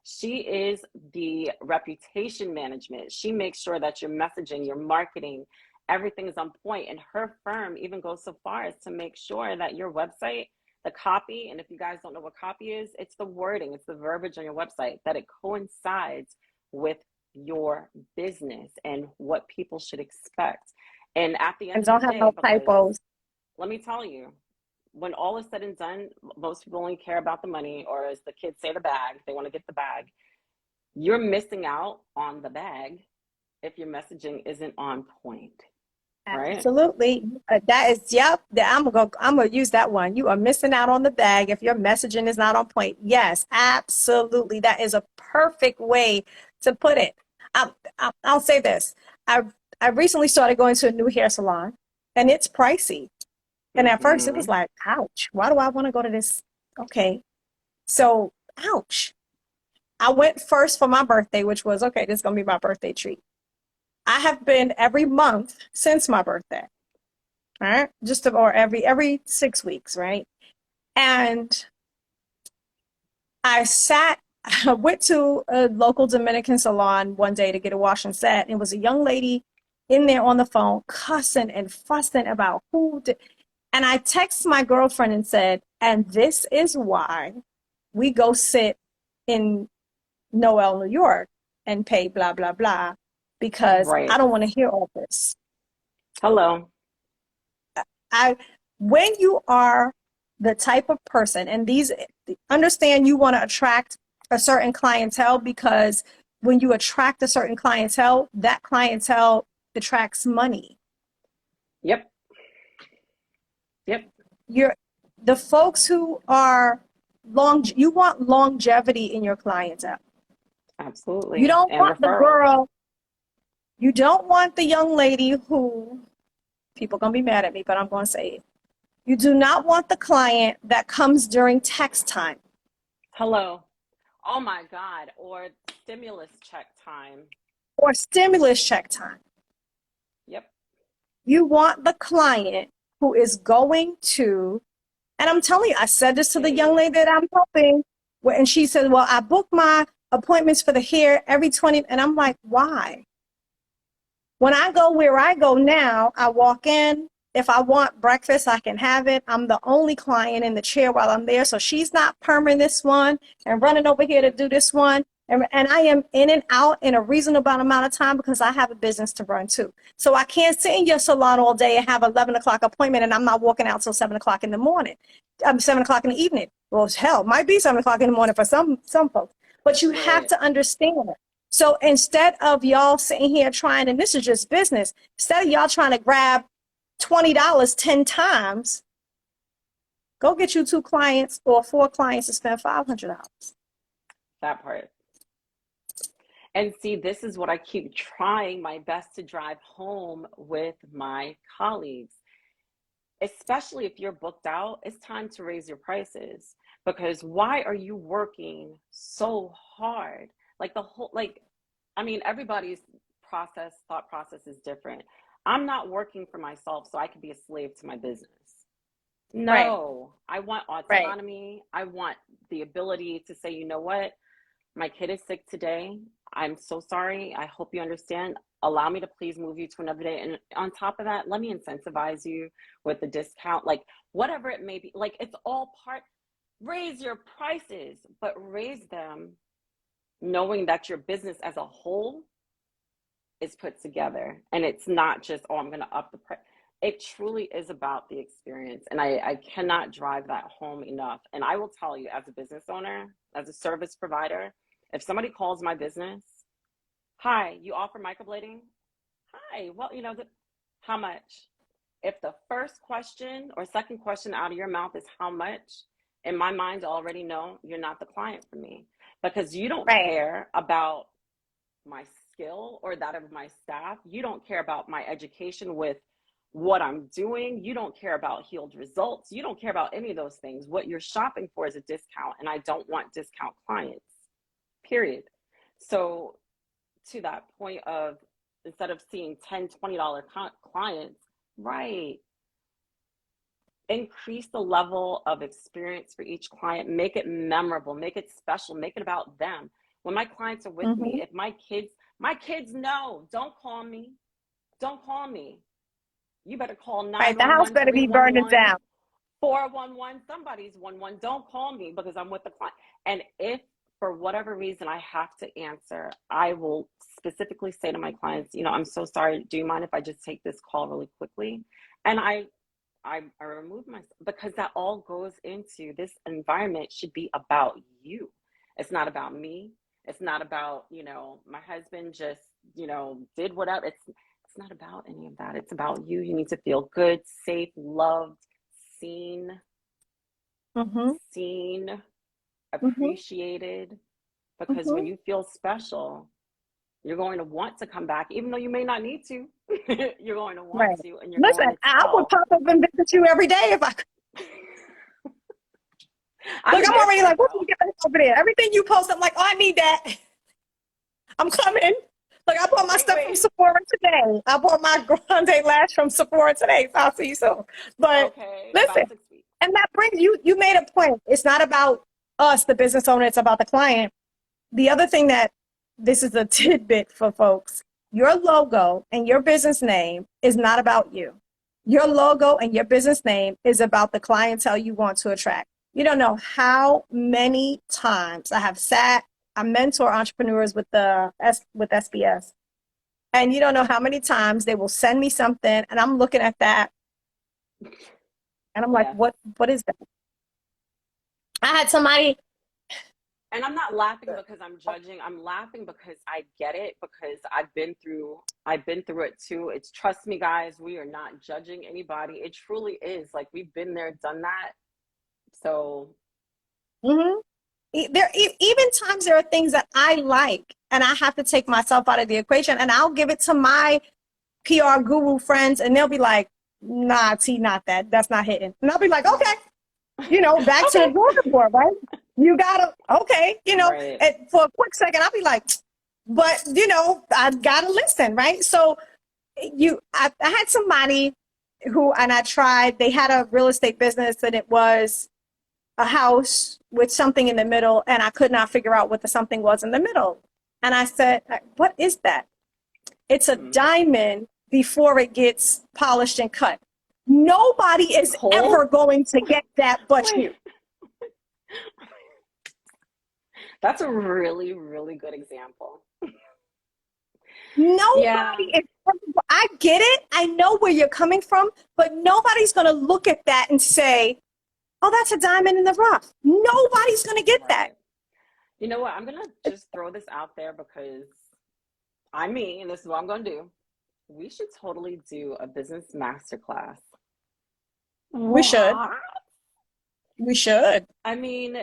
She is the reputation management. She makes sure that your messaging, your marketing, everything is on point. And her firm even goes so far as to make sure that your website, the copy, and if you guys don't know what copy is, it's the wording, it's the verbiage on your website, that it coincides with your business and what people should expect. And at the end And of the don't have day, no because typos. let me tell you, when all is said and done, most people only care about the money, or as the kids say, the bag. They want to get the bag. You're missing out on the bag if your messaging isn't on point, right? Absolutely. That is, yep. I'm gonna use that one. You are missing out on the bag if your messaging is not on point. Yes, absolutely. That is a perfect way to put it. I'll say this. I recently started going to a new hair salon, and it's pricey. And at first, it was Mm-hmm. like, ouch. Why do I want to go to this? Okay, so ouch. I went first for my birthday, which was okay. This is gonna be my birthday treat. I have been every month since my birthday. Right? Or every 6 weeks, right? And I went to a local Dominican salon one day to get a wash and set. And it was a young lady in there on the phone cussing and fussing about who did. And I texted my girlfriend and said, and this is why we go sit in Noel, New York and pay blah, blah, blah, because I Right. don't want to hear all this. Hello. I when you are the type of person, and these understand, you want to attract a certain clientele, because when you attract a certain clientele, that clientele attracts money. Yep. Yep. You're the folks who are you want longevity in your clientele. You Absolutely. don't And want the referrals. girl, you don't want the young lady who, people gonna be mad at me, but I'm gonna say it. You do not want the client that comes during text time Hello. Oh my God. Or stimulus check time. or stimulus check time. Yep. You want the client who is going to, and I'm telling you, I said this to the young Pay. lady that I'm helping, and she said, well, I book my appointments for the hair every 20, and I'm like, why? When I go where I go now, I walk in. If I want breakfast, I can have it. I'm the only client in the chair while I'm there. So she's not perming this one and running over here to do this one. And I am in and out in a reasonable amount of time because I have a business to run too. So I can't sit in your salon all day and have 11 o'clock appointment and I'm not walking out till 7 o'clock in the morning. 7 o'clock in the evening. Well, hell, might be 7 o'clock in the morning for some folks. But you have Right. to understand. So instead of y'all sitting here trying, and this is just business, instead of y'all trying to grab $20 10 times, go get you 2 clients or 4 clients to spend $500. That part. And see, this is what I keep trying my best to drive home with my colleagues, especially if you're booked out. It's time to raise your prices, because why are you working so hard? Like the whole, like, I mean, everybody's thought process is different. I'm not working for myself so I could be a slave to my business. Right, No, I want right. autonomy. I want the ability to say, you know what? My kid is sick today. I'm so sorry. I hope you understand. Allow me to please move you to another day. And on top of that, let me incentivize you with the discount, like whatever it may be. Like it's all part, raise your prices, but raise them knowing that your business as a whole is put together. And it's not just, oh, I'm going to up the price. It truly is about the experience. And I cannot drive that home enough. And I will tell you, as a business owner, as a service provider, if somebody calls my business, hi, you offer microblading? Hi, well, how much? If the first question or second question out of your mouth is how much, in my mind, I already know you're not the client for me. because you don't Right. care about my skill or that of my staff. You don't care about my education with what I'm doing. You don't care about healed results. You don't care about any of those things. What you're shopping for is a discount, and I don't want discount clients, period. So to that point of, instead of seeing $10, $20 clients, right, increase the level of experience for each client, make it memorable, make it special, make it about them. When my clients are with me, if my kids know, don't call me, don't call me. You better call Right. The house 911, better be burning 311, down. 411, somebody's 11. Don't call me because I'm with the client. And if for whatever reason I have to answer, I will specifically say to my clients, I'm so sorry. Do you mind if I just take this call really quickly? And I remove myself, because that all goes into, this environment should be about you. It's not about me. It's not about, my husband just, did whatever. It's not about any of that. It's about you. You need to feel good, safe, loved, seen, Mm-hmm. seen, Mm-hmm. appreciated. Because Mm-hmm. when you feel special, you're going to want to come back, even though you may not need to. You're going to want Right. to, and you're Listen, going to I would tell. pop up and visit you every day if I could. Look, I'm I'm there already for like, it what do you though. get over there? Everything you post, I'm like, oh, I need that. I'm coming. Look, I bought my Can't stuff from wait. Sephora today. I bought my grande lash from Sephora today. So I'll see you soon. But Okay, listen, about 6 weeks. and that brings you made a point. It's not about us, the business owner, it's about the client. The other thing that, this is a tidbit for folks, your logo and your business name is not about you. Your logo and your business name is about the clientele you want to attract. You don't know how many times I mentor entrepreneurs with SBS. And you don't know how many times they will send me something and I'm looking at that and I'm like, Yes. what is that? I had somebody. And I'm not laughing because I'm judging. I'm laughing because I get it, because I've been through it too. It's, trust me guys, we are not judging anybody. It truly is. Like, we've been there, done that. So, Mhm. Even times there are things that I like and I have to take myself out of the equation and I'll give it to my PR guru friends and they'll be like, nah, T, not that. That's not hitting. And I'll be like, okay, back to the okay. drawing board, right? You gotta, okay, Right. and for a quick second, I'll be like, but I gotta listen, right? So I had somebody who, and I tried, they had a real estate business and it was a house with something in the middle, and I could not figure out what the something was in the middle. And I said, what is that? It's a Mm-hmm. diamond before it gets polished and cut. Nobody is Nicole? ever going to get that but Wait. you. That's a really, really good example. Nobody Yeah. is, I get it. I know where you're coming from, but nobody's going to look at that and say, oh, that's a diamond in the rough. Nobody's going to get that. Right. You know what? I'm going to just throw this out there because I'm me, and this is what I'm going to do. We should totally do a business masterclass. We should. What? We should. I mean,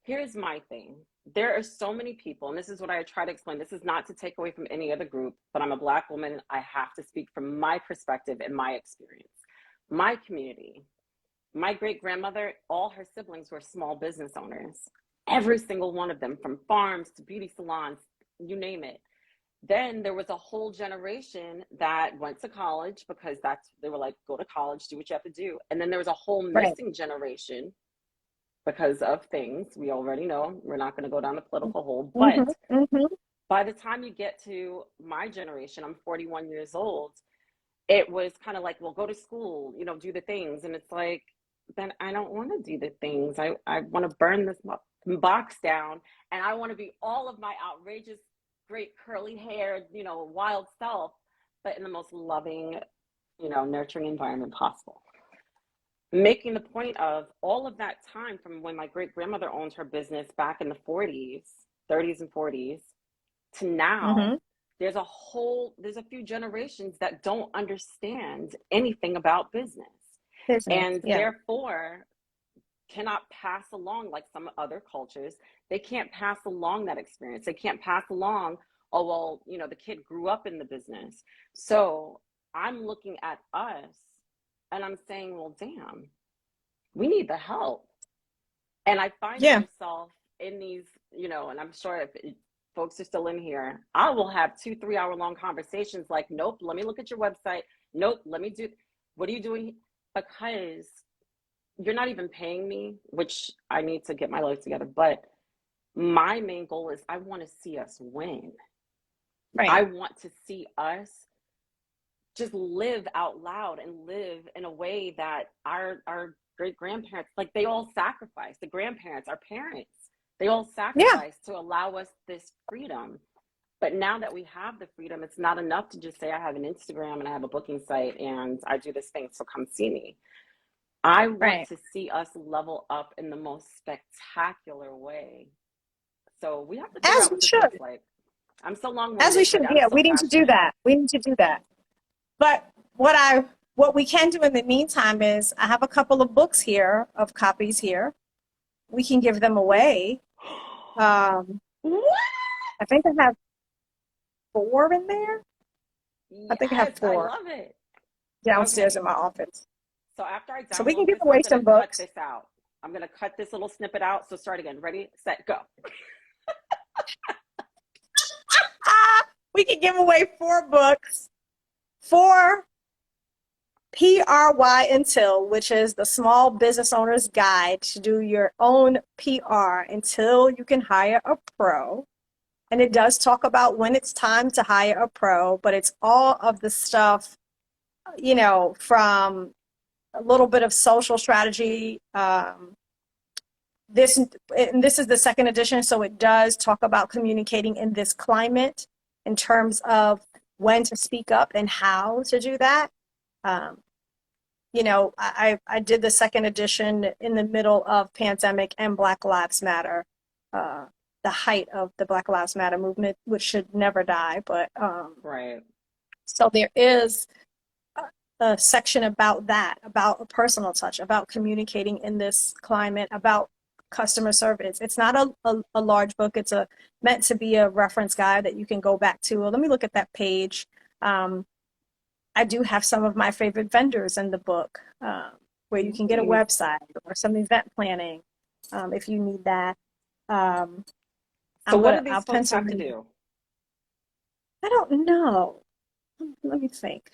here's my thing. There are so many people, and this is what I try to explain. This is not to take away from any other group, but I'm a Black woman. I have to speak from my perspective and my experience. My community, my great grandmother, all her siblings were small business owners. Every single one of them, from farms to beauty salons, you name it. Then there was a whole generation that went to college because they were like, go to college, do what you have to do. And then there was a whole Right. missing generation because of things we already know. We're not going to go down the political hole. But Mm-hmm. Mm-hmm. by the time you get to my generation, I'm 41 years old, it was kind of like, well, go to school, do the things. And it's like, then I don't want to do the things. I want to burn this box down, and I want to be all of my outrageous, great curly haired, wild self, but in the most loving, nurturing environment possible. Making the point of all of that time from when my great grandmother owned her business back in the 40s, 30s and 40s to now, Mm-hmm. there's a few generations that don't understand anything about business. Business. And Yeah. therefore, cannot pass along, like some other cultures, they can't pass along that experience. They can't pass along, oh, well, you know, the kid grew up in the business. So I'm looking at us and I'm saying, well, damn, we need the help. And I find Yeah. myself in these, you know, and I'm sure if folks are still in here, I will have 2-3 hour long conversations like, nope, let me look at your website. Nope, let me do, what are you doing? Because you're not even paying me, which I need to get my life together. But my main goal is I want to see us win. Right. I want to see us just live out loud and live in a way that our great grandparents, like they all sacrificed, the grandparents, our parents, they all sacrificed to allow us this freedom. But now that we have the freedom, it's not enough to just say I have an Instagram and I have a booking site and I do this thing, so come see me. I want to see us level up in the most spectacular way. So we have to figure As out we what this should. looks like. I'm so As we long-winded, should. but I'm Yeah, so we need to do passionate. that. We need to do that. But what we can do in the meantime is I have a couple of books here of copies here. We can give them away. What? I think I have 4 in there. I think I have Yes, I 4 love it. downstairs in Okay. my office. So after I So we can download give this, I'm away going some to cut books. this out. I'm going to cut this little snippet out. So start again. Ready, set, go. We can give away 4 books. 4 PRY Until, which is the Small Business Owner's Guide to do your own PR until you can hire a pro. And it does talk about when it's time to hire a pro, but it's all of the stuff, you know, from a little bit of social strategy. This is the 2nd edition, so it does talk about communicating in this climate in terms of when to speak up and how to do that. You know, I did the 2nd edition in the middle of pandemic and Black Lives Matter, the height of the Black Lives Matter movement, which should never die. But Right. so there is a section about that, about a personal touch, about communicating in this climate, about customer service. It's not a large book. It's meant to be a reference guide that you can go back to. Well, let me look at that page. I do have some of my favorite vendors in the book, where you can get a website or some event planning, if you need that. So what do these folks have to do? I don't know. Let me think.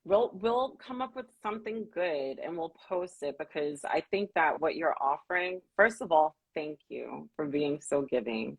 We'll come up with something good and we'll post it, because I think that what you're offering, first of all, thank you for being so giving.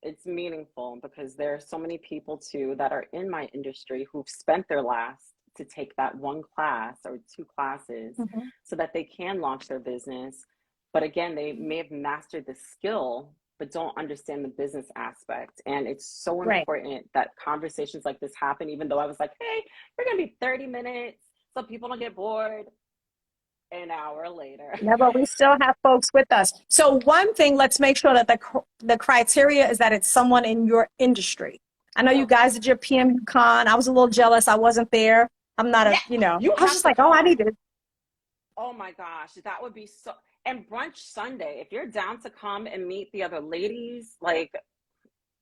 It's meaningful because there are so many people too that are in my industry who've spent their last to take that 1 class or 2 classes so that they can launch their business. But again, they may have mastered the skill but don't understand the business aspect. And it's so important that conversations like this happen, even though I was like, hey, we're going to be 30 minutes so people don't get bored. An hour later. Yeah, but we still have folks with us. So one thing, let's make sure that the criteria is that it's someone in your industry. I know you guys did your PM Con. I was a little jealous. I wasn't there. I'm not I was just like, oh, I need it. Oh my gosh, that would be so. And brunch Sunday, if you're down to come and meet the other ladies, like,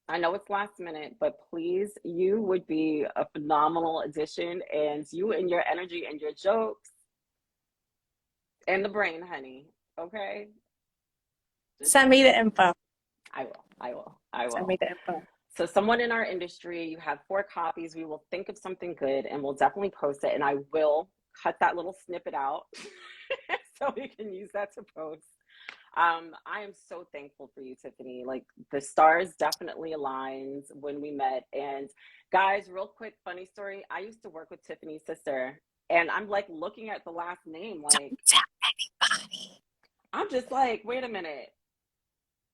I know it's last minute, but please, you would be a phenomenal addition. And you and your energy and your jokes and the brain, honey. Okay. Send me the info. I will. Send me the info. So someone in our industry, you have 4 copies. We will think of something good and we'll definitely post it. And I will cut that little snippet out so we can use that to post. I am so thankful for you, Tiffany. Like, the stars definitely aligned when we met. And guys, real quick, funny story. I used to work with Tiffany's sister, and I'm like looking at the last name, like, don't tell anybody. I'm just like, wait a minute.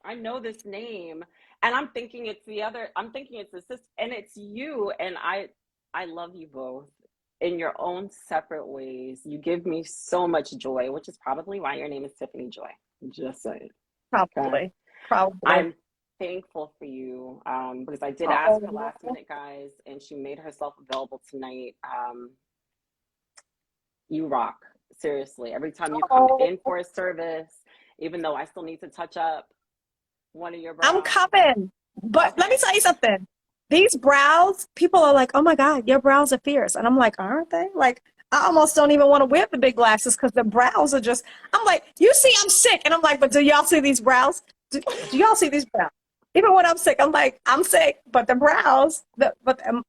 I know this name. And I'm thinking it's the sister, and it's you. And I love you both in your own separate ways. You give me so much joy, which is probably why your name is Tiffany Joy. Just saying. Probably. I'm thankful for you, because I did ask her last minute, guys, and she made herself available tonight. You rock. Seriously, every time you come Oh, in for a service, even though I still need to touch up one of your I'm brows. coming. But let me Okay. tell you something. These brows, people are like, oh my God, your brows are fierce. And I'm like, aren't they? Like, I almost don't even want to wear the big glasses because the brows are just, I'm like, you see, I'm sick. And I'm like, but do y'all see these brows? Do y'all see these brows? Even when I'm sick, I'm like, I'm sick, but the brows,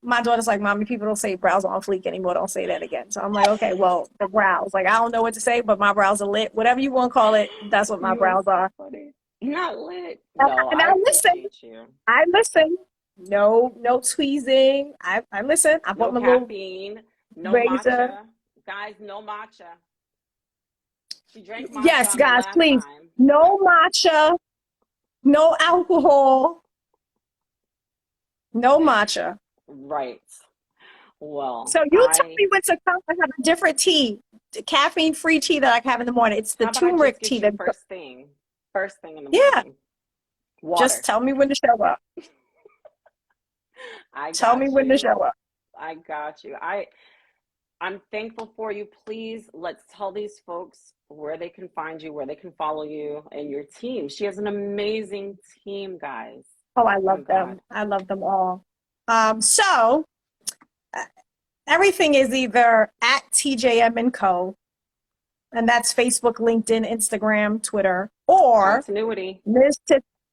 my daughter's like, mommy, people don't say brows are on fleek anymore. Don't say that again. So I'm like, okay, well, the brows, like, I don't know what to say, but my brows are lit. Whatever you want to call it, that's what my You are brows so are. funny. Not lit. And No, and I I listen. appreciate you. I listen. No, no tweezing. I listen. I bought No my little caffeine, no razor. matcha. Guys, no matcha. She drank matcha Yes, on the guys, last please. time. No matcha, no alcohol, no matcha. Right. Well, So you tell I me when to come. I have a different tea, caffeine-free tea that I have in the morning. It's the how about I just turmeric tea. get you That first thing in the yeah. morning? Just Water. tell me when to show up. I Tell me got when to you. show up. I got you. I'm thankful for you. Please let's tell these folks where they can find you, where they can follow you and your team. She has an amazing team, guys. Oh, I Oh my love God. them. I love them all. So uh, everything is either at TJM Co. And that's Facebook, LinkedIn, Instagram, Twitter, or Continuity. Ms.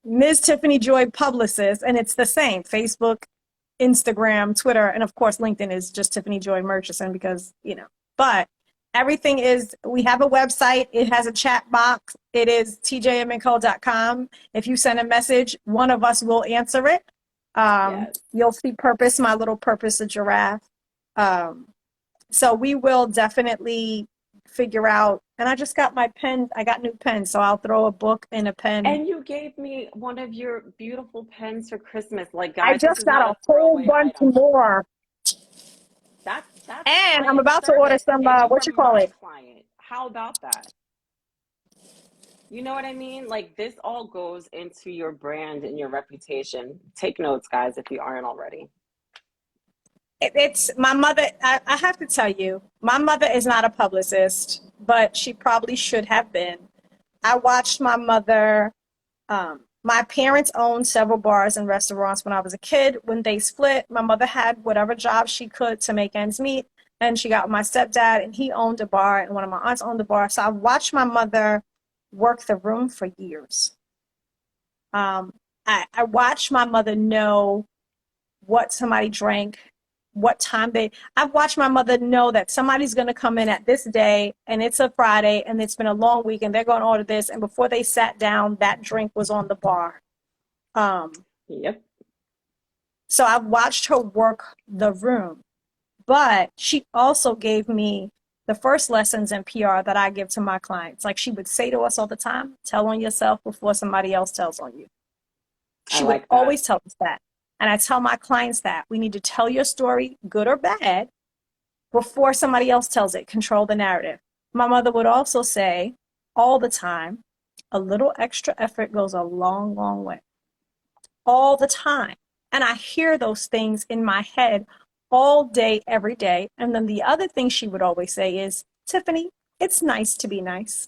Ms. Tiffany Joy Publicist, and it's the same Facebook, Instagram, Twitter, and of course LinkedIn is just Tiffany Joy Murchison because But everything is. We have a website. It has a chat box. It is tjmnco.com. If you send a message, one of us will answer it. Yes. You'll see Purpose, my little Purpose, a giraffe. Um, so we will definitely figure out. And I just got my pen. I got new pens, so I'll throw a book and a pen. And you gave me one of your beautiful pens for Christmas. Like, I guys, this just is got not a a whole throwaway bunch item. more, That's and I'm client about to order service. some. And you What were you call my it? client. How about that? You know what I mean? Like, this all goes into your brand and your reputation. Take notes, guys, if you aren't already. It's my mother. I have to tell you, my mother is not a publicist, but she probably should have been. I watched my mother. My parents owned several bars and restaurants when I was a kid. When they split, my mother had whatever job she could to make ends meet. And she got my stepdad, and he owned a bar, and one of my aunts owned a bar. So I watched my mother work the room for years. Um, I watched my mother know what somebody drank, what time I've watched my mother know that somebody's going to come in at this day and it's a Friday and it's been a long week and they're going to order this. And before they sat down, that drink was on the bar. Um, Yep. so I've watched her work the room, but she also gave me the first lessons in PR that I give to my clients. Like she would say to us all the time, tell on yourself before somebody else tells on you. I She would like that. always tell us that. And I tell my clients that we need to tell your story, good or bad, before somebody else tells it. Control the narrative. My mother would also say all the time, a little extra effort goes a long, long way. All the time. And I hear those things in my head all day, every day. And then the other thing she would always say is, Tiffany, it's nice to be nice.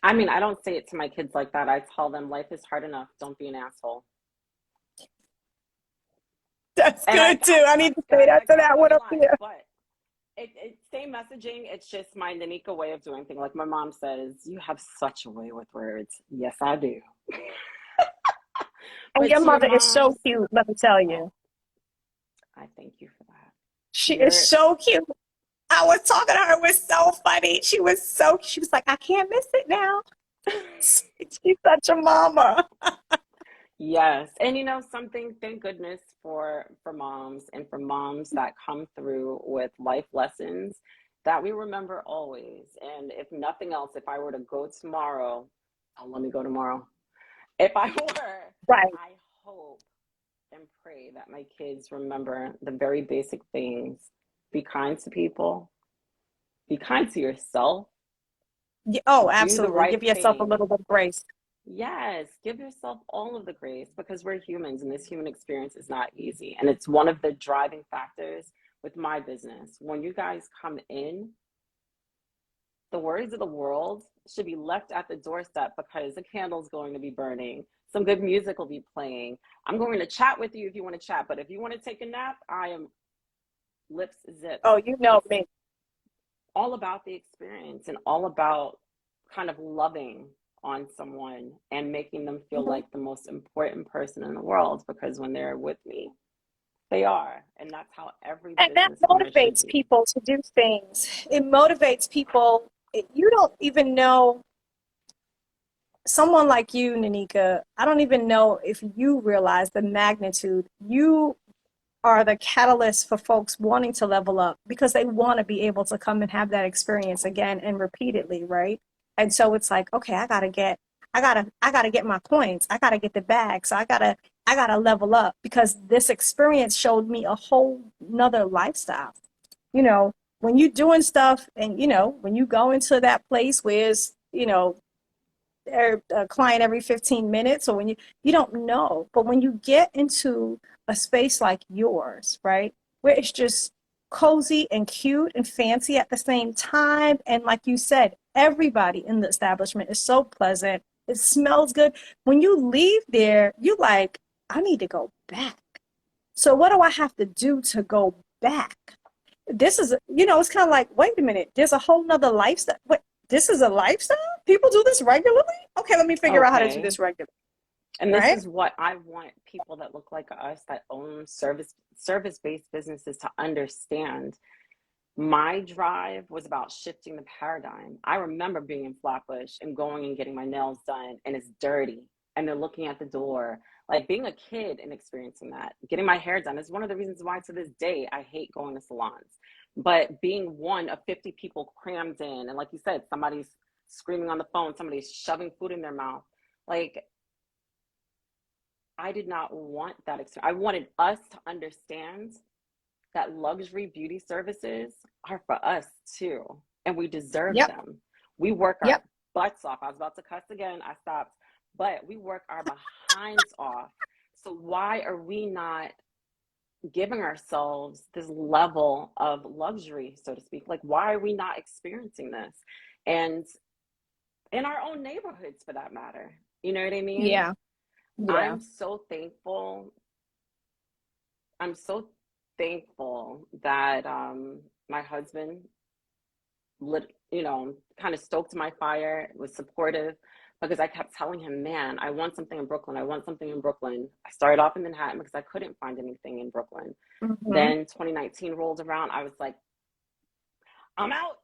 I mean, I don't say it to my kids like that. I tell them life is hard enough. Don't be an asshole. That's And good too. I I need cuss, to say guys. that I to cuss that on one the up line, here. but it's same messaging. It's just my Nanika way of doing things. Like my mom says, you have such a way with words. Yes, I do. And But your to your mother is moms, so cute, let me tell oh, you. I thank you for that. She is You're, so cute. I was talking to her. It was so funny. She was like, I can't miss it now. She's such a mama. yes. And you know something, thank goodness for moms and for moms that come through with life lessons that we remember always. And if nothing else, if I were to go tomorrow, oh, let me go tomorrow. If I were, Right. I hope and pray that my kids remember the very basic things. Be kind to people, be kind to yourself, Oh, do the absolutely. right Give yourself a thing. little bit of grace. Yes, give yourself all of the grace because we're humans and this human experience is not easy. And it's one of the driving factors with my business. When you guys come in, the worries of the world should be left at the doorstep because the candle's going to be burning. Some good music will be playing. I'm going to chat with you if you want to chat, but if you want to take a nap, I am lips zipped. Oh, you know It's me. all about the experience and all about kind of loving on someone and making them feel Mhm. like the most important person in the world, because when they're with me, they are. And that's how every And that business owner should motivates be. people to do things. It motivates people. You don't even know someone like you, Nanika. I don't even know if you realize the magnitude. You are the catalyst for folks wanting to level up because they want to be able to come and have that experience again and repeatedly, right? And so it's like, okay, I gotta get my points. I gotta get the bag. So I gotta level up because this experience showed me a whole nother lifestyle. You know, when you're doing stuff and, when you go into that place where it's, a client every 15 minutes, or when you don't know, but when you get into a space like yours, right, where it's just cozy and cute and fancy at the same time, and like you said, everybody in the establishment is so pleasant, it smells good. When you leave there, you like, I need to go back. So what do I have to do to go back? This is, it's kind of like, wait a minute, there's a whole nother lifestyle. What, this is a lifestyle? People do this regularly? Okay, let me figure out how to do Okay. this regularly, And this right? is what I want people that look like us that own service-based businesses to understand. My drive was about shifting the paradigm. I remember being in Flatbush and going and getting my nails done, and it's dirty, and they're looking at the door. Like being a kid and experiencing that, getting my hair done is one of the reasons why to this day I hate going to salons. But being one of 50 people crammed in, and like you said, somebody's screaming on the phone, somebody's shoving food in their mouth. Like, I did not want that experience. I wanted us to understand that luxury beauty services are for us too, and we deserve Yep, them. We work our yep. butts off. I was about to cuss again, I stopped. But we work our behinds off. So why are we not giving ourselves this level of luxury, so to speak? Like, why are we not experiencing this? And in our own neighborhoods, for that matter. You know what I mean? Yeah, yeah. I'm so thankful. I'm so thankful that my husband lit, kind of stoked my fire, was supportive, because I kept telling him, man, I want something in Brooklyn. I want something in Brooklyn. I started off in Manhattan because I couldn't find anything in Brooklyn. Hmm. Then 2019 rolled around. I was like, I'm out,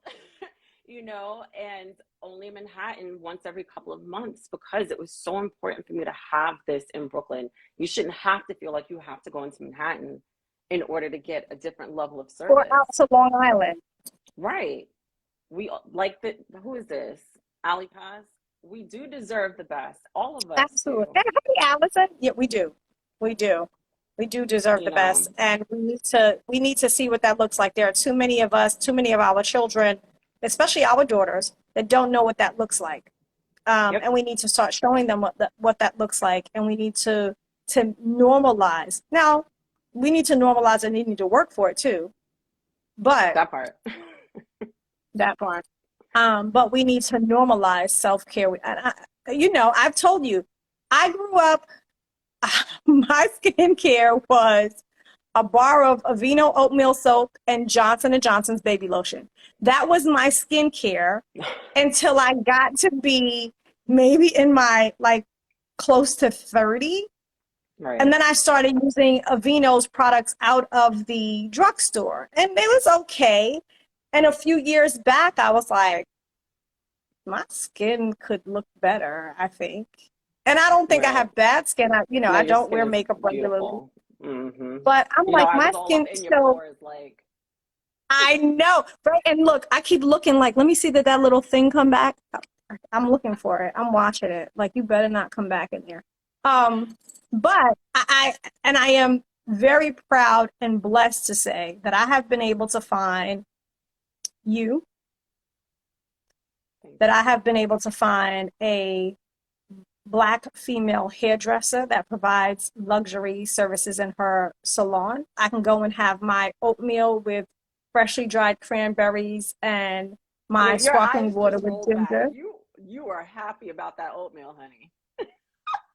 and only Manhattan once every couple of months, because it was so important for me to have this in Brooklyn. You shouldn't have to feel like you have to go into Manhattan in order to get a different level of Or out service. to Long Island. Right. We like the who is this? Ali Paz? We do deserve the best. All of us Absolutely. do, And hey, Allison. Yeah, we do. We do. We do deserve you the know. best. And we need to see what that looks like. There are too many of us, too many of our children, especially our daughters, that don't know what that looks like. Yep. And we need to start showing them what that looks like. And we need to normalize. Now, we need to normalize and they need to work for it too. But That part. that part. But we need to normalize self-care. I've told you, I grew up, my skincare was a bar of Aveeno oatmeal soap and Johnson and Johnson's baby lotion. That was my skincare until I got to be maybe in my like close to 30. And Right. then I started using Aveeno's products out of the drugstore. And it was okay. And a few years back, I was like, my skin could look better, I think. And I don't think I Right. have bad skin. No, I your don't skin wear is makeup regularly. beautiful. Hmm. But I'm like, I my was all up skin in your still, pores, like, I know, right? And look, I keep looking like, let me see that little thing come back. I'm looking for it. I'm watching it. Like, you better not come back in there. Um, but I am very proud and blessed to say that I have been able to find you, thank that you. I have been able to find a Black female hairdresser that provides luxury services in her salon. I can go and have my oatmeal with freshly dried cranberries and my Your sparkling eyes water just with rolled back. ginger. You are happy about that oatmeal, honey.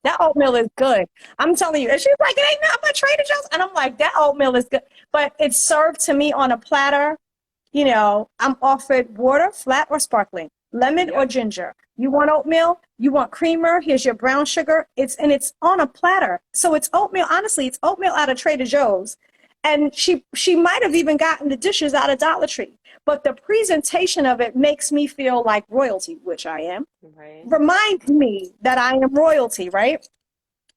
That oatmeal is good. I'm telling you. And she's like, it ain't nothing but Trader Joe's. And I'm like, that oatmeal is good. But it's served to me on a platter. You know, I'm offered water, flat or sparkling, lemon or Yep. ginger. You want oatmeal? You want creamer? Here's your brown sugar. It's on a platter. So it's oatmeal. Honestly, it's oatmeal out of Trader Joe's. And she might have even gotten the dishes out of Dollar Tree. But the presentation of it makes me feel like royalty, which I am. Right. Reminds me that I am royalty, right?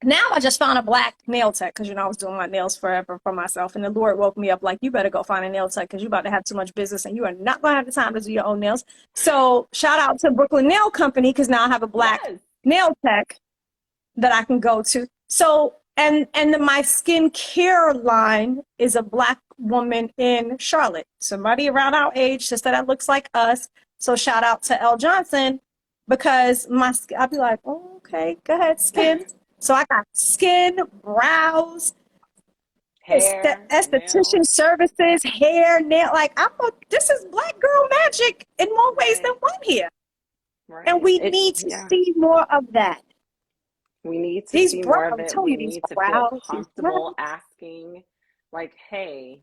Now I just found a black nail tech because, you know, I was doing my nails forever for myself. And the Lord woke me up like, you better go find a nail tech because you're about to have too much business and you are not going to have the time to do your own nails. So shout out to Brooklyn Nail Company because now I have a black Yes. nail tech that I can go to. So, my skincare line is a black woman in Charlotte, somebody around our age, sister that looks like us. So shout out to L. Johnson because I'll be like, oh, okay, go ahead, skin. So I got skin, brows, Hair, esthetician nails. services, hair, nail. Like this is black girl magic in more ways than Right. one here. And Right. we It need to yeah. see more of that. We need to These see brows, more of I'm it. telling We you, these need to feel brows, these comfortable brows. asking, like, hey,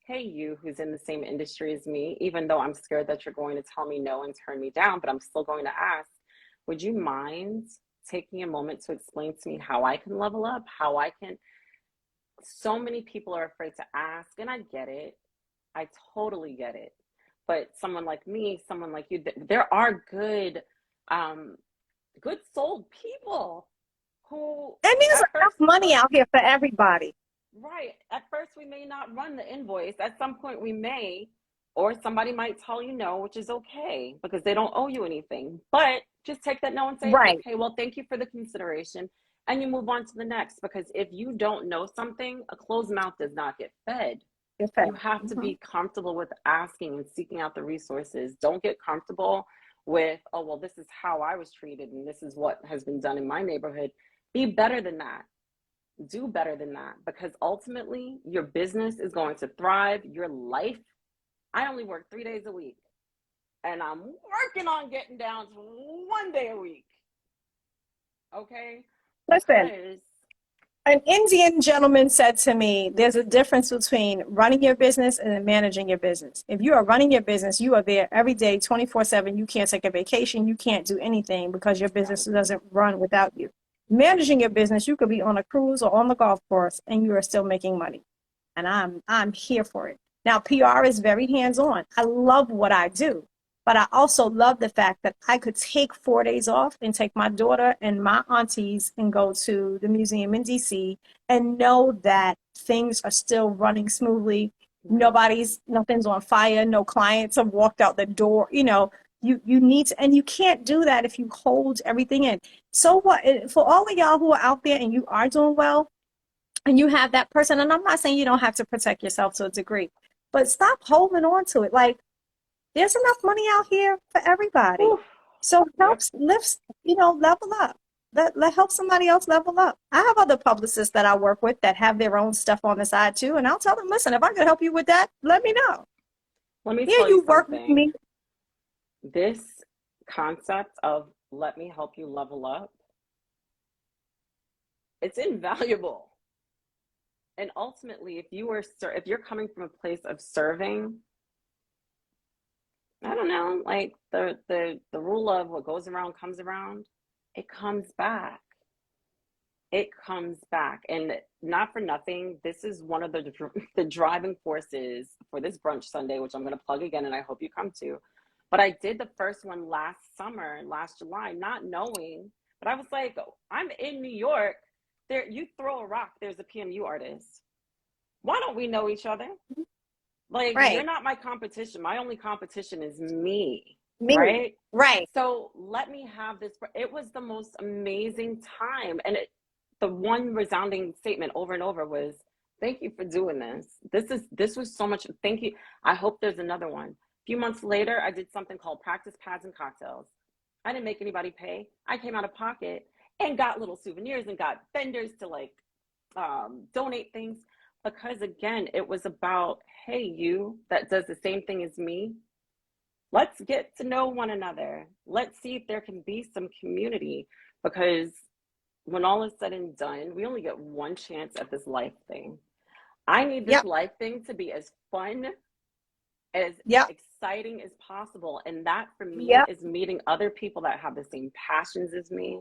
you who's in the same industry as me, even though I'm scared that you're going to tell me no and turn me down, but I'm still going to ask, would you mind taking a moment to explain to me how I can level up, how I can? So many people are afraid to ask, and I get it. I totally get it. But someone like me, someone like you, there are um, good souled people who And there's at enough first, money out here for everybody. right, at first we may not run the invoice. At some point we may, or somebody might tell you no, which is okay because they don't owe you anything. But just take that no and say, Right. okay, well, thank you for the consideration. And you move on to the next because if you don't know something, a closed mouth does not get fed. You have to Mm-hmm. be comfortable with asking and seeking out the resources. Don't get comfortable with, oh, well, this is how I was treated and this is what has been done in my neighborhood. Be better than that. Do better than that because ultimately your business is going to thrive. Your life, I only work 3 days a week and I'm working on getting down to 1 day a week. Okay? Listen, Because, an Indian gentleman said to me, there's a difference between running your business and managing your business. If you are running your business, you are there every day, 24/7. You can't take a vacation. You can't do anything because your business doesn't run without you. Managing your business, you could be on a cruise or on the golf course and you are still making money. And I'm here for it. Now, PR is very hands-on. I love what I do. But I also love the fact that I could take 4 days off and take my daughter and my aunties and go to the museum in DC and know that things are still running smoothly. right. Nothing's on fire. No clients have walked out the door. You know, you need to, and you can't do that if you hold everything in. So what, for all of y'all who are out there and you are doing well and you have that person, and I'm not saying you don't have to protect yourself to a degree, but stop holding on to it. Like, there's enough money out here for everybody. Whew. So Yep. lifts, level up. Let help somebody else level up. I have other publicists that I work with that have their own stuff on the side too. And I'll tell them, listen, if I could help you with that, let me know. Let me Here tell you you work with something. me. This concept of let me help you level up, it's invaluable. And ultimately, if you're coming from a place of serving, I don't know, like the rule of what goes around comes around, it comes back. It comes back. And not for nothing, this is one of the driving forces for this brunch Sunday, which I'm going to plug again and I hope you come to. But I did the first one last summer, last July, not knowing, but I was like, oh, I'm in New York. There, you throw a rock, there's a PMU artist. Why don't we know each other? Like, you're Right. not my competition. My only competition is me, Me. right? Right. So let me have this. It was the most amazing time. And the one resounding statement over and over was, thank you for doing this. This was so much. Thank you. I hope there's another one. A few months later, I did something called Practice Pads and Cocktails. I didn't make anybody pay. I came out of pocket and got little souvenirs and got vendors to like donate things because again, it was about, hey, you that does the same thing as me, Let's get to know one another. Let's see if there can be some community, because when all is said and done, we only get one chance at this life thing. I need this Yep. life thing to be as fun, as Yep. exciting as possible. And that for me Yep. is meeting other people that have the same passions as me,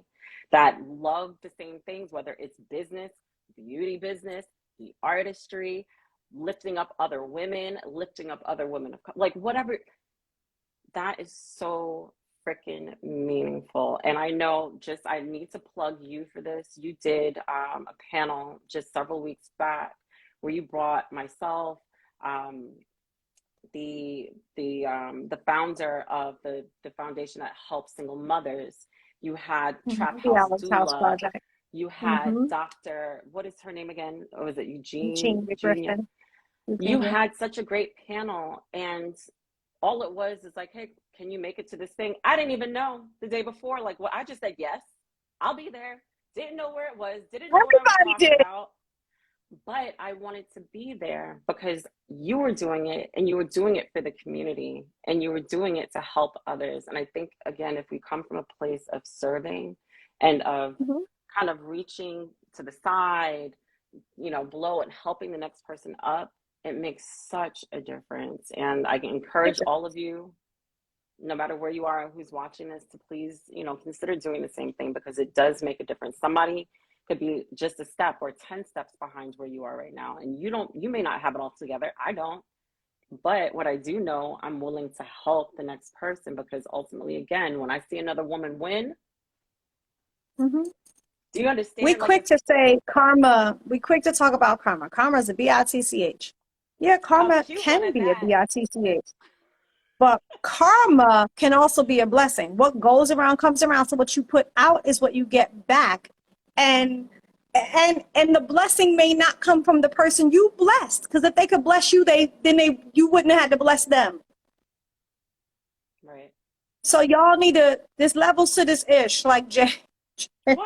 that love the same things, whether it's business, beauty business, the artistry, lifting up other women, lifting up other women of like whatever. That is so freaking meaningful. And I know, just I need to plug you for this. You did a panel just several weeks back where you brought myself, um, the founder of the foundation that helps single mothers. You had Trap The House Alex House Doula. Project. You had Mm-hmm. Dr. What is her name again? Or was it Eugene? Eugene Junior? Griffin. You Eugenia. had such a great panel, and all it was is like, hey, can you make it to this thing? I didn't even know the day before. Like, well, I just said yes, I'll be there. Didn't know where it was, didn't know what I was Everybody talking did. about, but I wanted to be there because you were doing it, and you were doing it for the community, and you were doing it to help others. And I think, again, if we come from a place of serving and of Mm-hmm. kind of reaching to the side, below, and helping the next person up, it makes such a difference. And I can encourage all of you, no matter where you are, who's watching this, to please, consider doing the same thing, because it does make a difference. Somebody could be just a step or 10 steps behind where you are right now. And you may not have it all together. I don't. But what I do know, I'm willing to help the next person, because ultimately, again, when I see another woman win, Mm-hmm. do you We understand? Like, quick to say karma. We quick to talk about karma. Karma is a bitch. Yeah, how karma cute one can at be a that. bitch, but karma can also be a blessing. What goes around comes around. So what you put out is what you get back, and and the blessing may not come from the person you blessed, because if they could bless you, you wouldn't have had to bless them. Right. So y'all need to, there's levels to this ish, like What?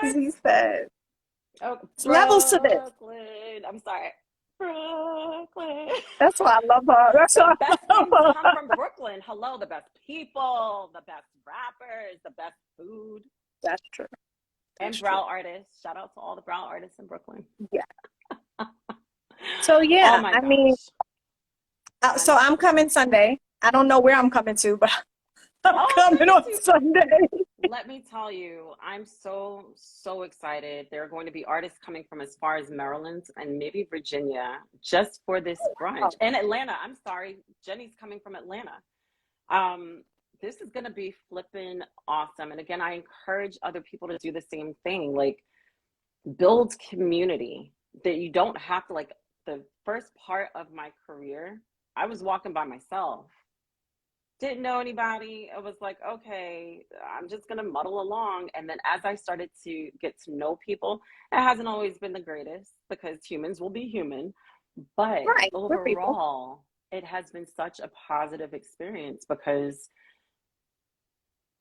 Jay-Z said. Oh, There's levels to this. Brooklyn. I'm sorry. Brooklyn. That's why I love her. That's The why I best love things come her. from Brooklyn. Hello, the best people, the best rappers, the best food, That's true. and That's true. brow artists. Shout out to all the brow artists in Brooklyn. Yeah. So Oh yeah, my I mean, gosh. I'm so I'm coming Sunday. I don't know where I'm coming to, but I'm coming coming on to. Sunday. Let me tell you, I'm so, so excited. There are going to be artists coming from as far as Maryland and maybe Virginia just for this brunch. And Atlanta. I'm sorry. Jenny's coming from Atlanta. Um, this is going to be flipping awesome. And again, I encourage other people to do the same thing. Like, build community, that you don't have to, like, the first part of my career, I was walking by myself, didn't know anybody. I was like, okay, I'm just going to muddle along. And then as I started to get to know people, it hasn't always been the greatest, because humans will be human. But Right. We're people. overall, it has been such a positive experience, because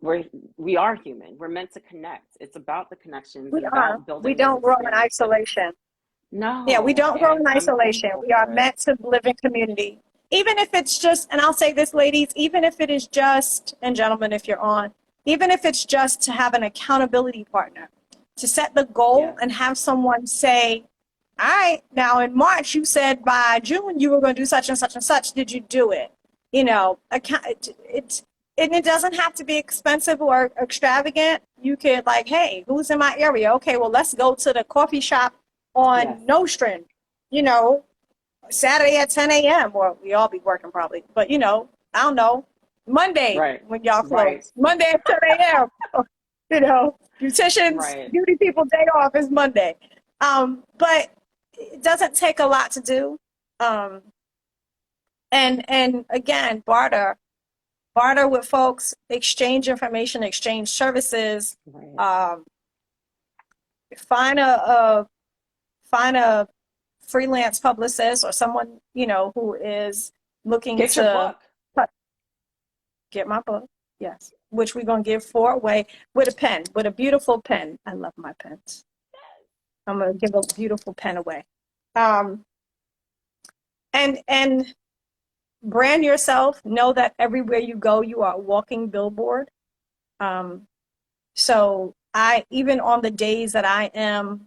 we are human. We're meant to connect. It's about the connections We and are. about We building those don't grow in experiences. isolation. Yeah, we No, don't grow and in I'm isolation. thankful We are for it. meant to live in community. Even if it's just, and I'll say this, ladies, even if it is just, and gentlemen, if you're on, even if it's just to have an accountability partner, to set the goal Yes. and have someone say, all right, now in March, you said by June you were going to do such and such and such. Did you do it? And it doesn't have to be expensive or extravagant. You could, like, hey, who's in my area? Okay, well, let's go to the coffee shop Yes. on Nostrand, you know, Saturday at 10 a.m. Or we all be working probably, but I don't know, Monday Right. when y'all Right. close, Monday at 10 a.m. Beauticians, Right. beauty people day off is Monday. But it doesn't take a lot to do. Um, and again, barter with folks, exchange information, exchange services, Right. um, find a freelance publicist or someone who is looking Get your to book. get my book, yes, which we're going to give 4 away with a pen, with a beautiful pen. I love my pens. I'm going to give a beautiful pen away. um and brand yourself. Know that everywhere you go, you are a walking billboard. So even on the days that I am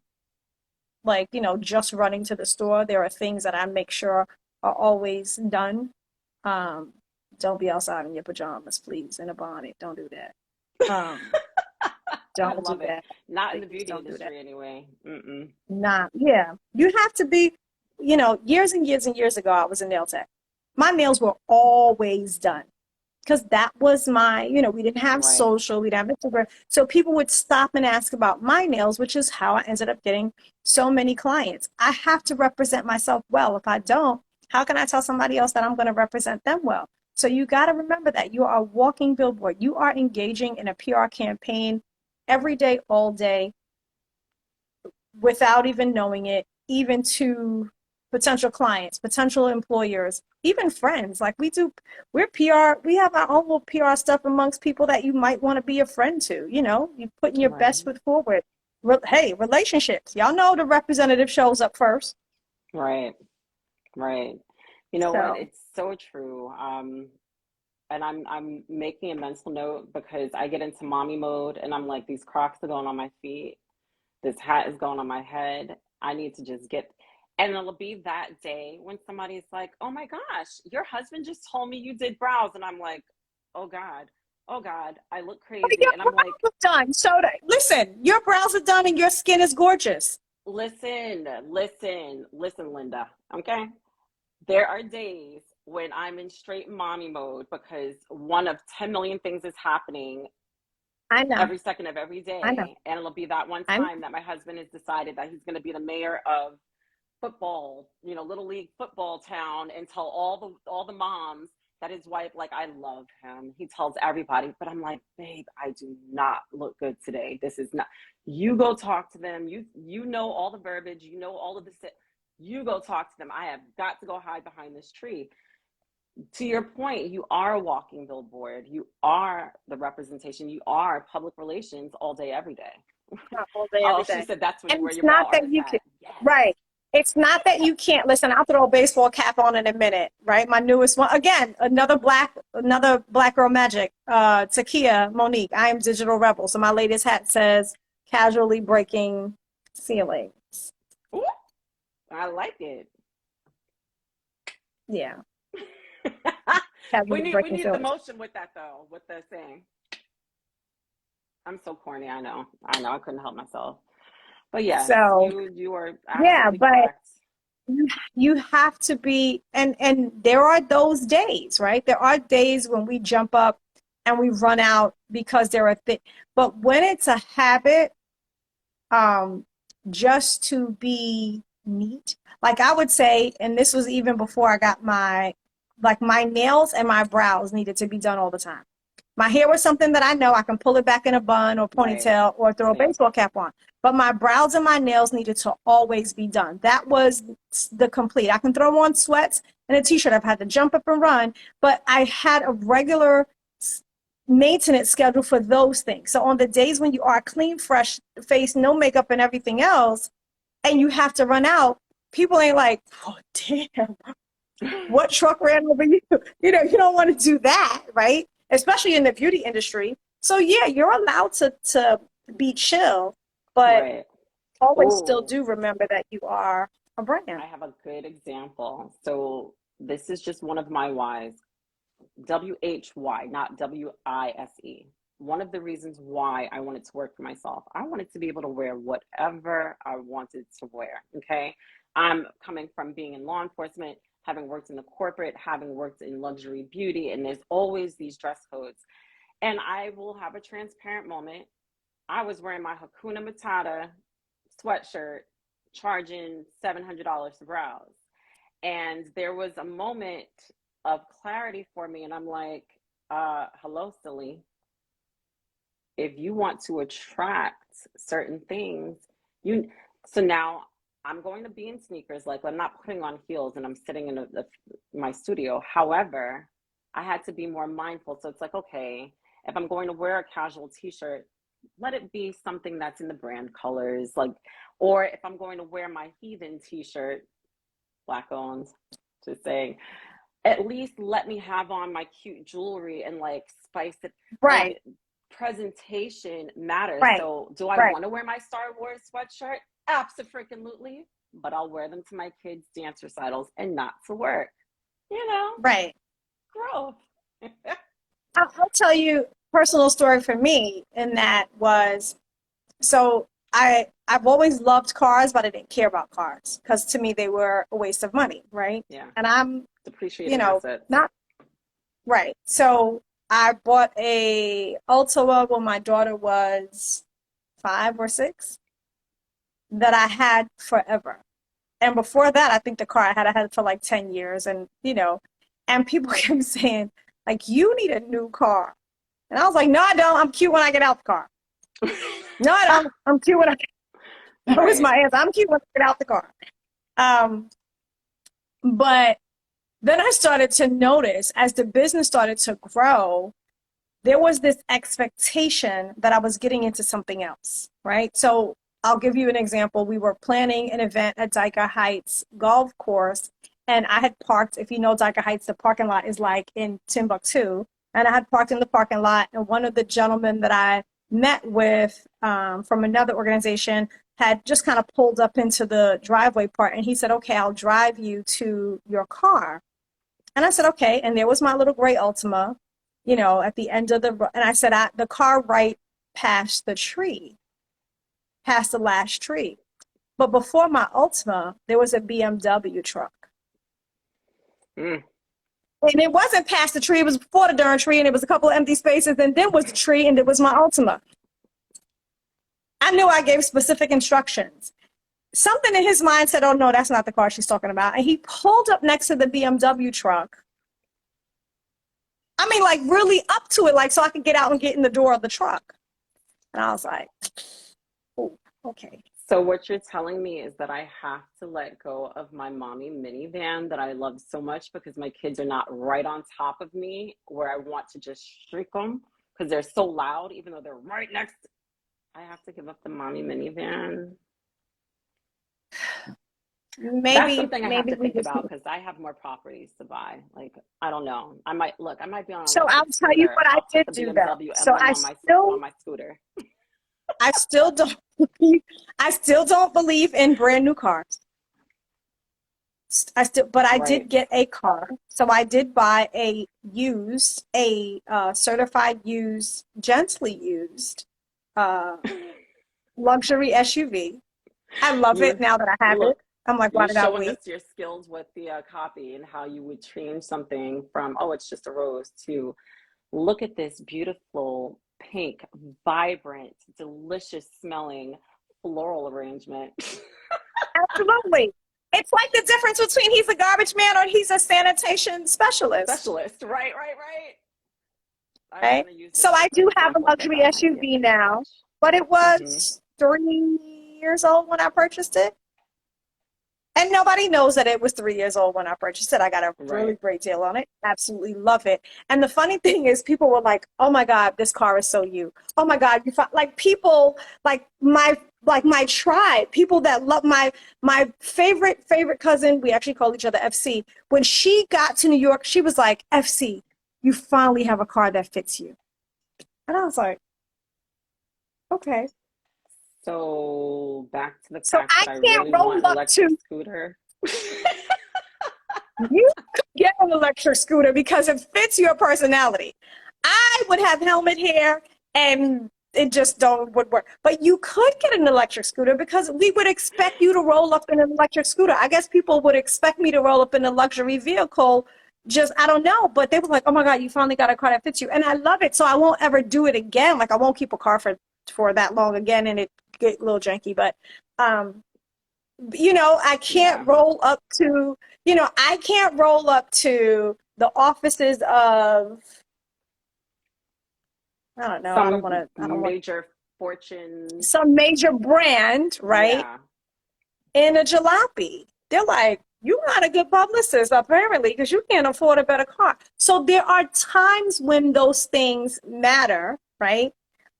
like, just running to the store, there are things that I make sure are always done. Um, don't be outside in your pajamas, please, in a bonnet. Don't do that. Um, I don't do love it. that. Not in the Please beauty don't do that. industry anyway. Mm-mm. Nah, yeah. You have to be, years and years and years ago, I was a nail tech. My nails were always done because that was we didn't have Right. social, we didn't have Instagram. So people would stop and ask about my nails, which is how I ended up getting so many clients. I have to represent myself well. If I don't, how can I tell somebody else that I'm going to represent them well? So you got to remember that you are a walking billboard. You are engaging in a PR campaign every day, all day, without even knowing it, even to potential clients, potential employers, even friends. Like we're PR, we have our own little PR stuff amongst people that you might want to be a friend to. You putting your Right. best foot forward. Hey, relationships. Y'all know the representative shows up first. Right. Right. You know what? So It's so true. And I'm making a mental note because I get into mommy mode and I'm like, these Crocs are going on my feet. This hat is going on my head. I need to just get, and it'll be that day when somebody's like, oh my gosh, your husband just told me you did brows. And I'm like, oh God, I look crazy. your And I'm brows like, are done. Listen, your brows are done and your skin is gorgeous. listen, Linda. Okay. There are days when I'm in straight mommy mode because one of 10 million things is happening I know. every second of every I know. day. And it'll be that one I know. time that my husband has decided that he's going to be the mayor of football, little league football town, and tell all the moms that his wife, like, I love him. He tells everybody, but I'm like, babe, I do not look good today. This is not. You go talk to them. You know all the verbiage. You know all of the. You go talk to them. I have got to go hide behind this tree. To your point, you are a walking billboard. You are the representation. You are public relations all day, every day. All day, Oh, every she day. said that's when you And wear it's your not brow that artist you can, hat. Yes. right. It's not that you can't listen. I'll throw a baseball cap on in a minute, right? My newest one, again, another black girl magic, Takia Monique. I am Digital Rebel. So my latest hat says casually breaking ceilings. Ooh, I like it. Yeah. we Casually need we breaking need the ceilings. motion with that though, with the saying. I'm so corny, I know. I couldn't help myself. But yes, So you are yeah, absolutely but correct. you have to be, and there are those days, right? There are days when we jump up and we run out because there are things, but when it's a habit, um just to be neat, like I would say, and this was even before I got my nails and my brows needed to be done all the time. My hair was something that I know I can pull it back in a bun or Right. ponytail or throw a Same. baseball cap on. But my brows and my nails needed to always be done. That was the complete. I can throw on sweats and a t-shirt. I've had to jump up and run, but I had a regular maintenance schedule for those things. So on the days when you are clean, fresh face, no makeup and everything else, and you have to run out, people ain't like, oh damn, what truck ran over you? You don't want to do that, right? Especially in the beauty industry. So yeah, you're allowed to be chill, but Right. always still Oh, do remember that you are a brand. I have a good example. So this is just one of my whys. WHY, not WISE. One of the reasons why I wanted to work for myself, I wanted to be able to wear whatever I wanted to wear. Okay. I'm coming from being in law enforcement, having worked in the corporate, having worked in luxury beauty, and there's always these dress codes. And I will have a transparent moment. I was wearing my Hakuna Matata sweatshirt, charging $700 for brows. And there was a moment of clarity for me. And I'm like, hello, silly. If you want to attract certain things, so now I'm going to be in sneakers. Like, I'm not putting on heels and I'm sitting in my studio. However, I had to be more mindful. So it's like, okay, if I'm going to wear a casual t-shirt, let it be something that's in the brand colors. Like, or if I'm going to wear my heathen t-shirt, black owned, just saying, at least let me have on my cute jewelry and like spice it. Right, Like presentation matters. right, So do I right, want to wear my Star Wars sweatshirt? Absolutely. But I'll wear them to my kids' dance recitals and not to work. You know, right. growth. I'll tell you a personal story for me, and that was so I've always loved cars, but I didn't care about cars because to me they were a waste of money, right? Yeah, And I'm, depreciating assets. not right. So I bought a Altima when my daughter was 5 or 6 that I had forever. And before that, I think the car I had it for like 10 years. And, and people kept saying, like, you need a new car. And I was like, no, I don't. I'm cute when I get out the car. No, I don't. I'm cute when I that was Right. my answer. I'm cute when I get out the car. Um, but then I started to notice as the business started to grow, there was this expectation that I was getting into something else, right? So I'll give you an example. We were planning an event at Dyker Heights Golf Course, and I had parked, if you know Dyker Heights, the parking lot is like in Timbuktu. And I had parked in the parking lot, and one of the gentlemen that I met with from another organization had just kind of pulled up into the driveway part, and he said, okay, I'll drive you to your car. And I said, okay. And there was my little gray Altima, at the end of and I said, the car right past the tree, past the last tree. But before my Altima, there was a BMW truck. Mm. And it wasn't past the tree, it was before the darn tree, and it was a couple of empty spaces, and then was the tree, and it was my Altima. I knew I gave specific instructions. Something in his mind said, oh, no, that's not the car she's talking about. And he pulled up next to the BMW truck. I mean, like really up to it, like so I could get out and get in the door of the truck. And I was like, oh, okay. So what you're telling me is that I have to let go of my mommy minivan that I love so much because my kids are not right on top of me where I want to just shriek them because they're so loud, even though they're right next. I have to give up the mommy minivan. That's Maybe, something I have maybe to we think just. about because I have more properties to buy. Like, I don't know. I might be on an So I'll electric tell you scooter. what I I'll put did the do though. BMW So emblem on my scooter. I still don't, I still don't believe in brand new cars. But I Right. did get a car. So I did buy a certified used, gently used, uh, luxury SUV. I love it You now that I have it. look, I'm like, why you're did I showing wait? us your skills with the copy and how you would change something from, oh, it's just a rose to look at this beautiful, pink, vibrant, delicious smelling floral arrangement. Absolutely. It's like the difference between he's a garbage man or he's a sanitation specialist, Specialist. Right. I'm right? going to use So this I as an do have a example because luxury that might be a SUV good now, match. but it Hmm. was 3 years old when I purchased it. And nobody knows that it was 3 years old when I purchased it. I got a really Right. great deal on it. Absolutely love it. And the funny thing is, people were like, "Oh my God, this car is so you." Oh my God, like people, like my tribe, people that love my favorite cousin. We actually call each other FC. When she got to New York, she was like, "FC, you finally have a car that fits you." And I was like, "Okay." So back to the So fact I that I can't really roll want an up electric to scooter. You get an electric scooter because it fits your personality. I would have helmet hair and it just don't would work. But you could get an electric scooter because we would expect you to roll up in an electric scooter. I guess people would expect me to roll up in a luxury vehicle. Just I don't know, but they were like, "Oh my God, you finally got a car that fits you," and I love it. So I won't ever do it again. Like I won't keep a car for that long again, and it get a little janky. But um, I can't Yeah. roll up to, I can't roll up to the offices of, I don't know, Some I don't want major fortune. some major brand, right? Yeah. In a jalopy. They're like, you're not a good publicist, apparently, because you can't afford a better car. So there are times when those things matter, right?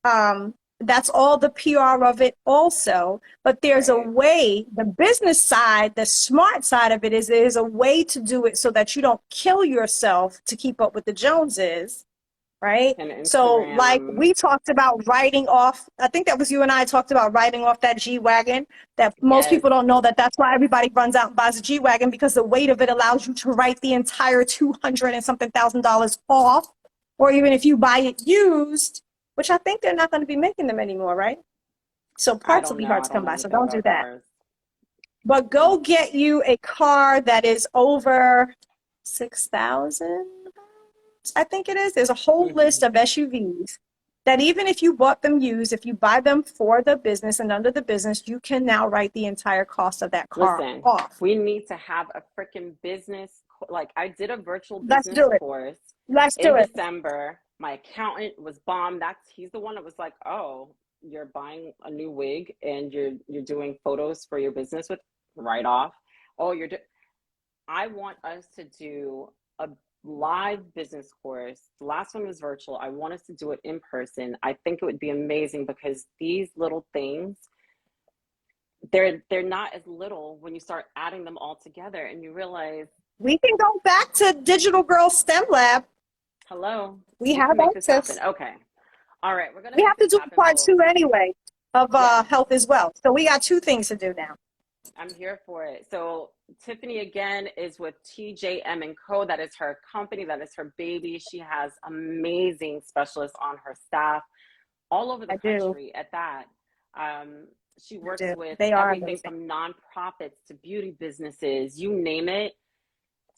Um, that's all the PR of it also. But there's a Right. way, the business side, the smart side of it is there's a way to do it so that you don't kill yourself to keep up with the Joneses, right? And So like Instagram. we talked about writing off, I think that was you and I talked about writing off that G-Wagon, that most Yes. people don't know that that's why everybody runs out and buys a G-Wagon, because the weight of it allows you to write the entire 200 and something $1,000 off. Or even if you buy it used, which I think they're not going to be making them anymore, right? So I parts will don't be know. hard I to don't come know by. So anything don't do about that. cars. But go get you a car that is over 6,000. I think it is. There's a whole list of SUVs that even if you bought them used, if you buy them for the business and under the business, you can now write the entire cost of that car Listen, off. we need to have a freaking business. Like, I did a virtual Let's business do it. course Let's in do it. December. My accountant was bomb. He's the one that was like, "Oh, you're buying a new wig and you're doing photos for your business with write off. Oh, I want us to do a live business course. The last one was virtual. I want us to do it in person. I think it would be amazing because these little things, they're not as little when you start adding them all together and you realize, We can go back to Digital Girl STEM Lab. hello, We we can have make this happen. access. Okay. All right, we're gonna We make have to this do happen, part two folks. anyway of Yes, health as well. So we got two things to do now. I'm here for it. So Tiffany again is with TJM Co. That is her company. That is her baby. She has amazing specialists on her staff all over the I do. country at that. She I works do. with They are everything amazing. from nonprofits to beauty businesses, you name it.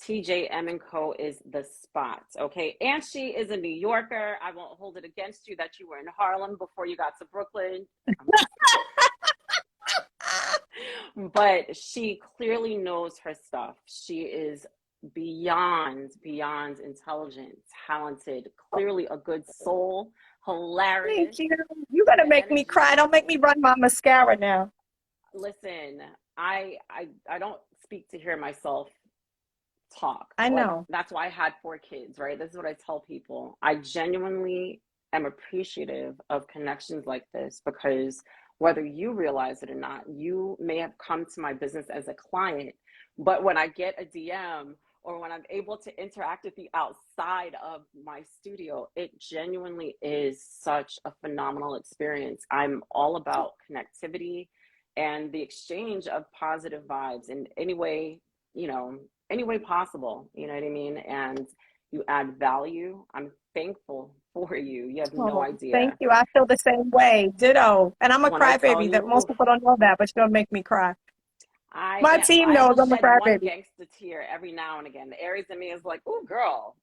TJM and Co is the spot, okay? And she is a New Yorker. I won't hold it against you that you were in Harlem before you got to Brooklyn. I'm just but she clearly knows her stuff. She is beyond intelligent, talented, clearly a good soul, Thank hilarious. you. You're gonna The make me cry. energy. Don't make me run my mascara now. Listen, I don't speak to hear myself talk. I Like, know. that's why I had 4 kids, right? This is what I tell people. I genuinely am appreciative of connections like this because whether you realize it or not, you may have come to my business as a client, but when I get a DM or when I'm able to interact with you outside of my studio, it genuinely is such a phenomenal experience. I'm all about connectivity and the exchange of positive vibes in any way, you know, any way possible. You know what I mean? And you add value. I'm thankful for you. You have no Oh, thank idea. you. I feel the same way. Ditto. And I'm a When I tell crybaby. That you, most oof, people don't know that, but you're gonna make me cry. I My am. team I knows will I'm a shed one crybaby. gangster tear every now and again. The Aries in me is like, "Oh, girl,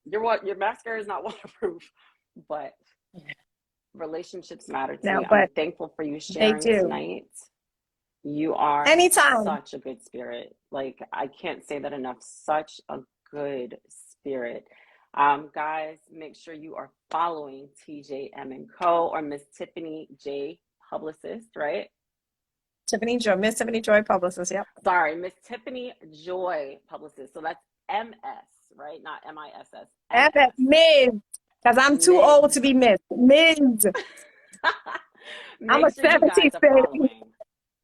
your mascara is not waterproof." But relationships matter to No, me. I'm but thankful for you they sharing do. tonight. You are Anytime. such a good spirit. Like, I can't say that enough. Such a good spirit. Guys, make sure you are following TJM and Co. or Miss Tiffany J, publicist, right? Tiffany Joy, Miss Tiffany Joy, publicist. Yep. Sorry, Miss Tiffany Joy, publicist. So that's MS, right? Not MISS. And that MS. Ms. Because I'm too old to Ms. be Miss. Ms. I'm a Make sure you guys 70s are baby. following.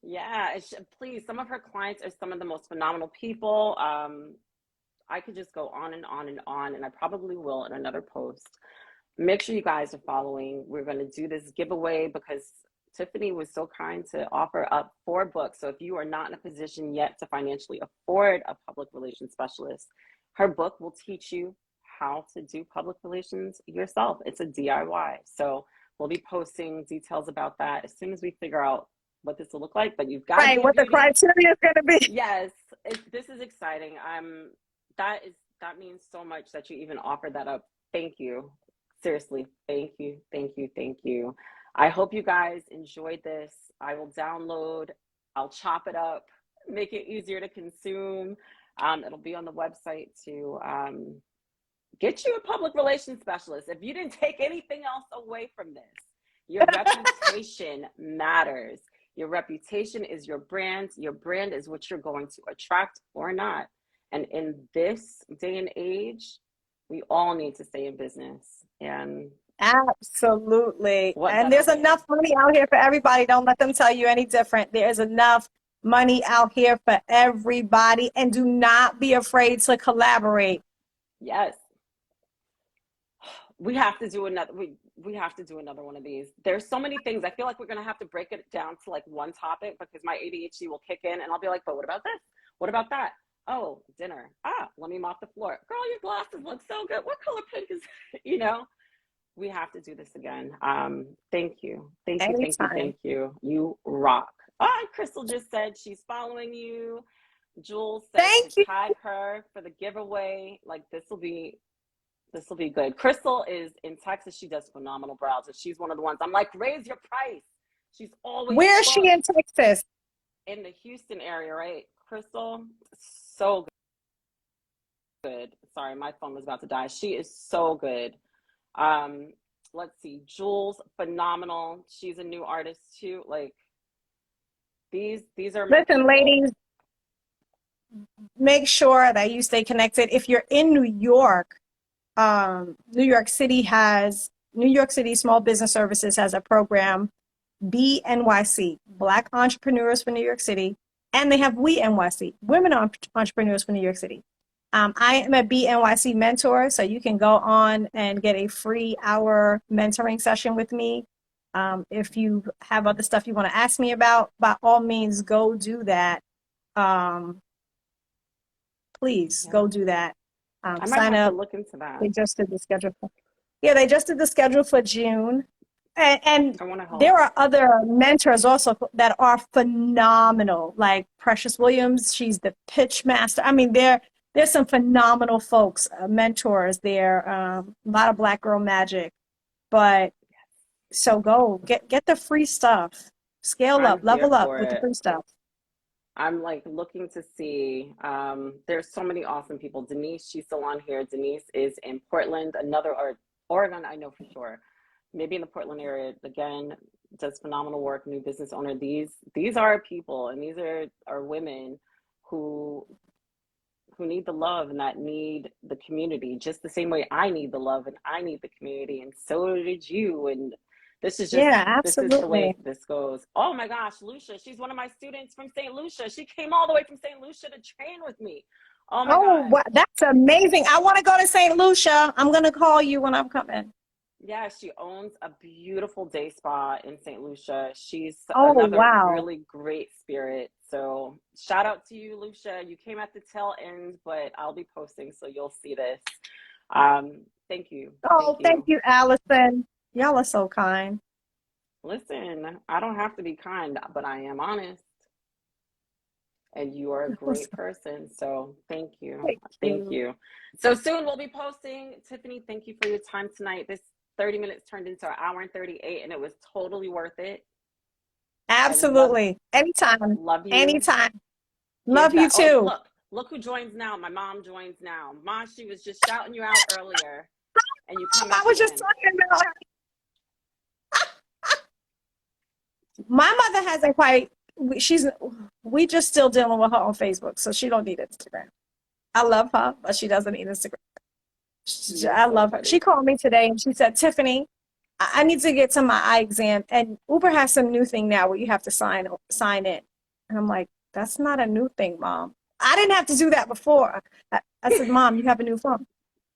Yeah, please. Some of her clients are some of the most phenomenal people. I could just go on and on and on, and I probably will in another post. Make sure you guys are following. We're going to do this giveaway because Tiffany was so kind to offer up 4 books. So if you are not in a position yet to financially afford a public relations specialist, her book will teach you how to do public relations yourself. It's a DIY. So we'll be posting details about that as soon as we figure out what this will look like. But you've got to Right, be a what the beauty. criteria is going to be. Yes, this is exciting. That means so much that you even offered that up. Thank you. Seriously, thank you. I hope you guys enjoyed this. I will download, I'll chop it up, make it easier to consume. It'll be on the website to get you a public relations specialist. If you didn't take anything else away from this, your reputation matters. Your reputation is your brand. Your brand is what you're going to attract or not. And in this day and age, we all need to stay in business. And Absolutely. What And better there's way? enough money out here for everybody. Don't let them tell you any different. There's enough money out here for everybody. And do not be afraid to collaborate. Yes. We have to do another we have to do another one of these. There's so many things. I feel like we're gonna have to break it down to like one topic because my ADHD will kick in and I'll be like, but what about this? What about that? Oh, dinner. Ah, let me mop the floor. Girl, your glasses look so good. What color pink is you know? We have to do this again. Thank you. Thank you. Thank you. Anytime. Thank you. You rock. Oh, Crystal just said she's following you. Jules said to Thank you. tag her for the giveaway. Like this will be good. Crystal is in Texas. She does phenomenal brows. And she's one of the ones I'm like, raise your price. She's always Where's she booked in Texas? in the Houston area, right? Crystal, so good. Sorry, my phone was about to die. She is so good. Um, let's see. Jules, phenomenal. She's a new artist too. Like these are my Listen, people. ladies, make sure that you stay connected. If you're in New York, New York City Small Business Services has a program, BNYC, Black Entrepreneurs for New York City, and they have We NYC, Women Entrepreneurs for New York City. I am a BNYC mentor, so you can go on and get a free hour mentoring session with me. If you have other stuff you want to ask me about, by all means, go do that. Um, please Yeah. go do that. I might Sign have to up. look into that. They just did the schedule. Yeah, they just did the schedule for June. And I want to help. there are other mentors also that are phenomenal, like Precious Williams. She's the pitch master. I mean, there's some phenomenal folks, mentors there. A lot of Black Girl Magic. But so go get the free stuff. Scale up, I'm here level up for with the it. free stuff. I'm like looking to see. There's so many awesome people. Denise, she's still on here. Denise is in Portland, another or Oregon, I know for sure. Maybe in the Portland area again, does phenomenal work. New business owner. These are people, and these are women who need the love and that need the community just the same way I need the love and I need the community, and so did you. And Yeah, this is the way absolutely. this goes. Oh my gosh, Lucia, she's one of my students from St. Lucia. She came all the way from St. Lucia to train with me. Oh my Oh, God. that's amazing. I want to go to St. Lucia. I'm going to call you when I'm coming. Yeah, she owns a beautiful day spa in St. Lucia. She's Oh, another wow. really great spirit. So shout out to you, Lucia. You came at the tail end, but I'll be posting so you'll see this. Thank you. Thank Oh, thank you. you, Allison. Y'all are so kind. Listen, I don't have to be kind, but I am honest. And you are a great person. So thank you. Thank Thank you. you. So soon we'll be posting. Tiffany, thank you for your time tonight. This 30 minutes turned into an hour and 38, and it was totally worth it. I Absolutely. Anytime. love you. Anytime. Give Love you back. Oh, too. look who joins now. My mom joins now. Ma, she was just shouting you out earlier, and you come I at was the just end. talking about my mother hasn't quite she's we just still dealing with her on Facebook, so she don't need Instagram. I love her, but she doesn't need Instagram. You're I so love her. She funny. called me today and she said, Tiffany, I need to get to my eye exam. And Uber has some new thing now where you have to sign in. And I'm like, that's not a new thing, Mom. I didn't have to do that before. I said, Mom, you have a new phone.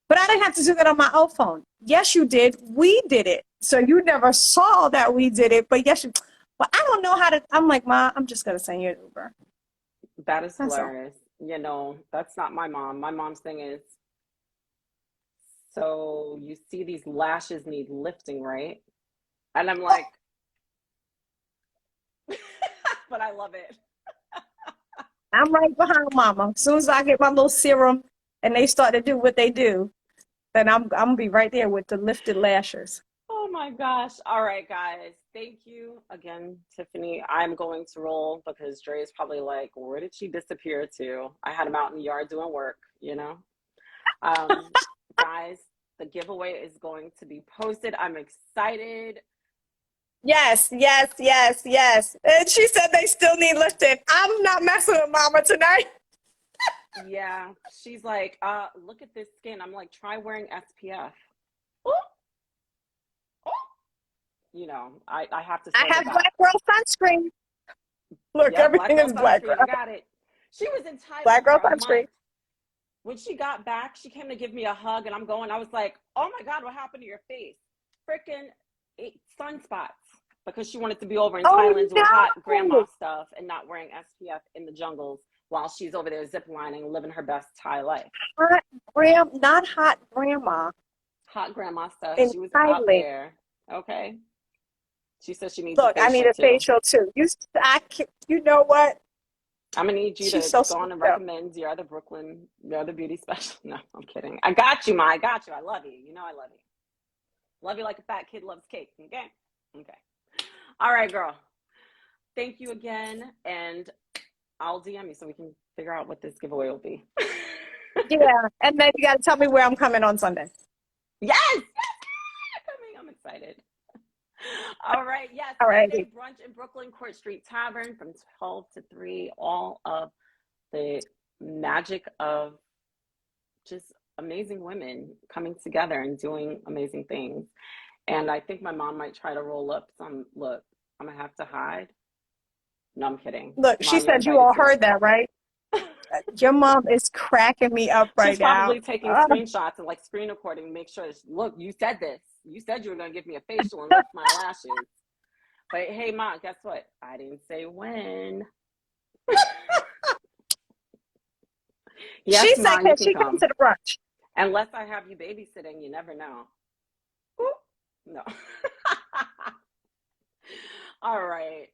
But I didn't have to do that on my old phone. Yes, you did. We did it. So you never saw that we did it. But yes, but I don't know how to. I'm like, Mom, I'm just going to send you an Uber. That is That's all. hilarious. That's not my mom. My mom's thing is, so you see these lashes need lifting, right? And I'm like, but I love it. I'm right behind Mama. As soon as I get my little serum and they start to do what they do, then I'm gonna be right there with the lifted lashes. Oh my gosh. All right, guys. Thank you again, Tiffany. I'm going to roll because Dre is probably like, where did she disappear to? I had him out in the yard doing work. Um, guys, the giveaway is going to be posted. I'm excited. Yes, yes, yes, yes. And she said they still need lifted. I'm not messing with Mama tonight. Yeah. She's like, look at this skin. I'm like, try wearing SPF. Ooh. you know, I have to I serve have it back. black girl sunscreen. Look, Yeah, black everything girl is black sunscreen. girl. I got it. She was in Black Thailand girl for a month. sunscreen. When she got back, she came to give me a hug, and I'm going. I was like, "Oh my God, what happened to your face? Freaking sunspots!" Because she wanted to be over in Oh Thailand doing hot grandma no! stuff and not wearing SPF in the jungles while she's over there ziplining, living her best Thai life. Not hot grandma Hot grandma stuff. in She was out Thailand. there. Okay. She says she needs a Look, I need facial a too. facial too. You know what? I'm gonna need you She's to so go sweet on and though. recommend you're the beauty specialist. No, I'm kidding. I got you, Ma. I got you. I love you. You know I love you. Love you like a fat kid loves cake. Okay? Okay. All right, girl. Thank you again. And I'll DM you so we can figure out what this giveaway will be. Yeah, and then you got to tell me where I'm coming on Sunday. Yes! Yes! Coming. I'm excited. All right. Yes. All right. Sunday brunch in Brooklyn, Court Street Tavern from 12 to 3. All of the magic of just amazing women coming together and doing amazing things. And I think my mom might try to roll up some. Look, I'm gonna have to hide. No, I'm kidding. Look, she Mom, you're said you invited all too. heard that, right? Your mom is cracking me up She's right now. probably taking screenshots and like screen recording to make sure. Look, you said this. You said you were gonna give me a facial and lift my lashes. But hey, Mom, guess what? I didn't say when. Yes, She said, Mom, you can can she come come. to the brunch? Unless I have you babysitting, you never know. Ooh, no. All right.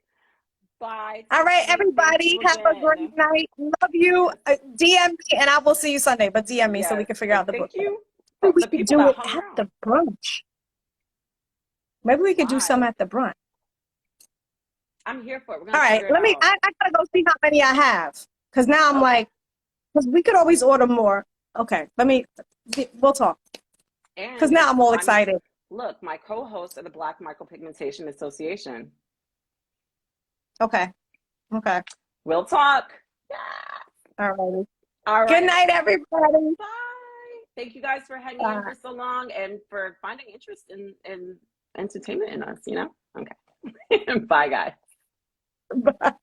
Bye. All right, Tiffany. Thank everybody, you have a great again. night. Love you. Yes. DM me, and I will see you Sunday. But DM me so we Yes. can figure And out the book. thank you Maybe for we the could people do that it hung at around. the brunch. Maybe we could do some Why? at the brunch. I'm here for it. We're All going to right, figure it out. I gotta go see how many I have. Because now I'm Okay. like, because we could always order more. Okay, we'll talk. Because now I'm all excited. Look, my co-host of the Black Micropigmentation Association. Okay. We'll talk. Yeah. All All right. Good right. night, everybody. Bye. Thank you guys for hanging in for so long and for finding interest in entertainment in us, you know? Okay. Bye, guys. Bye.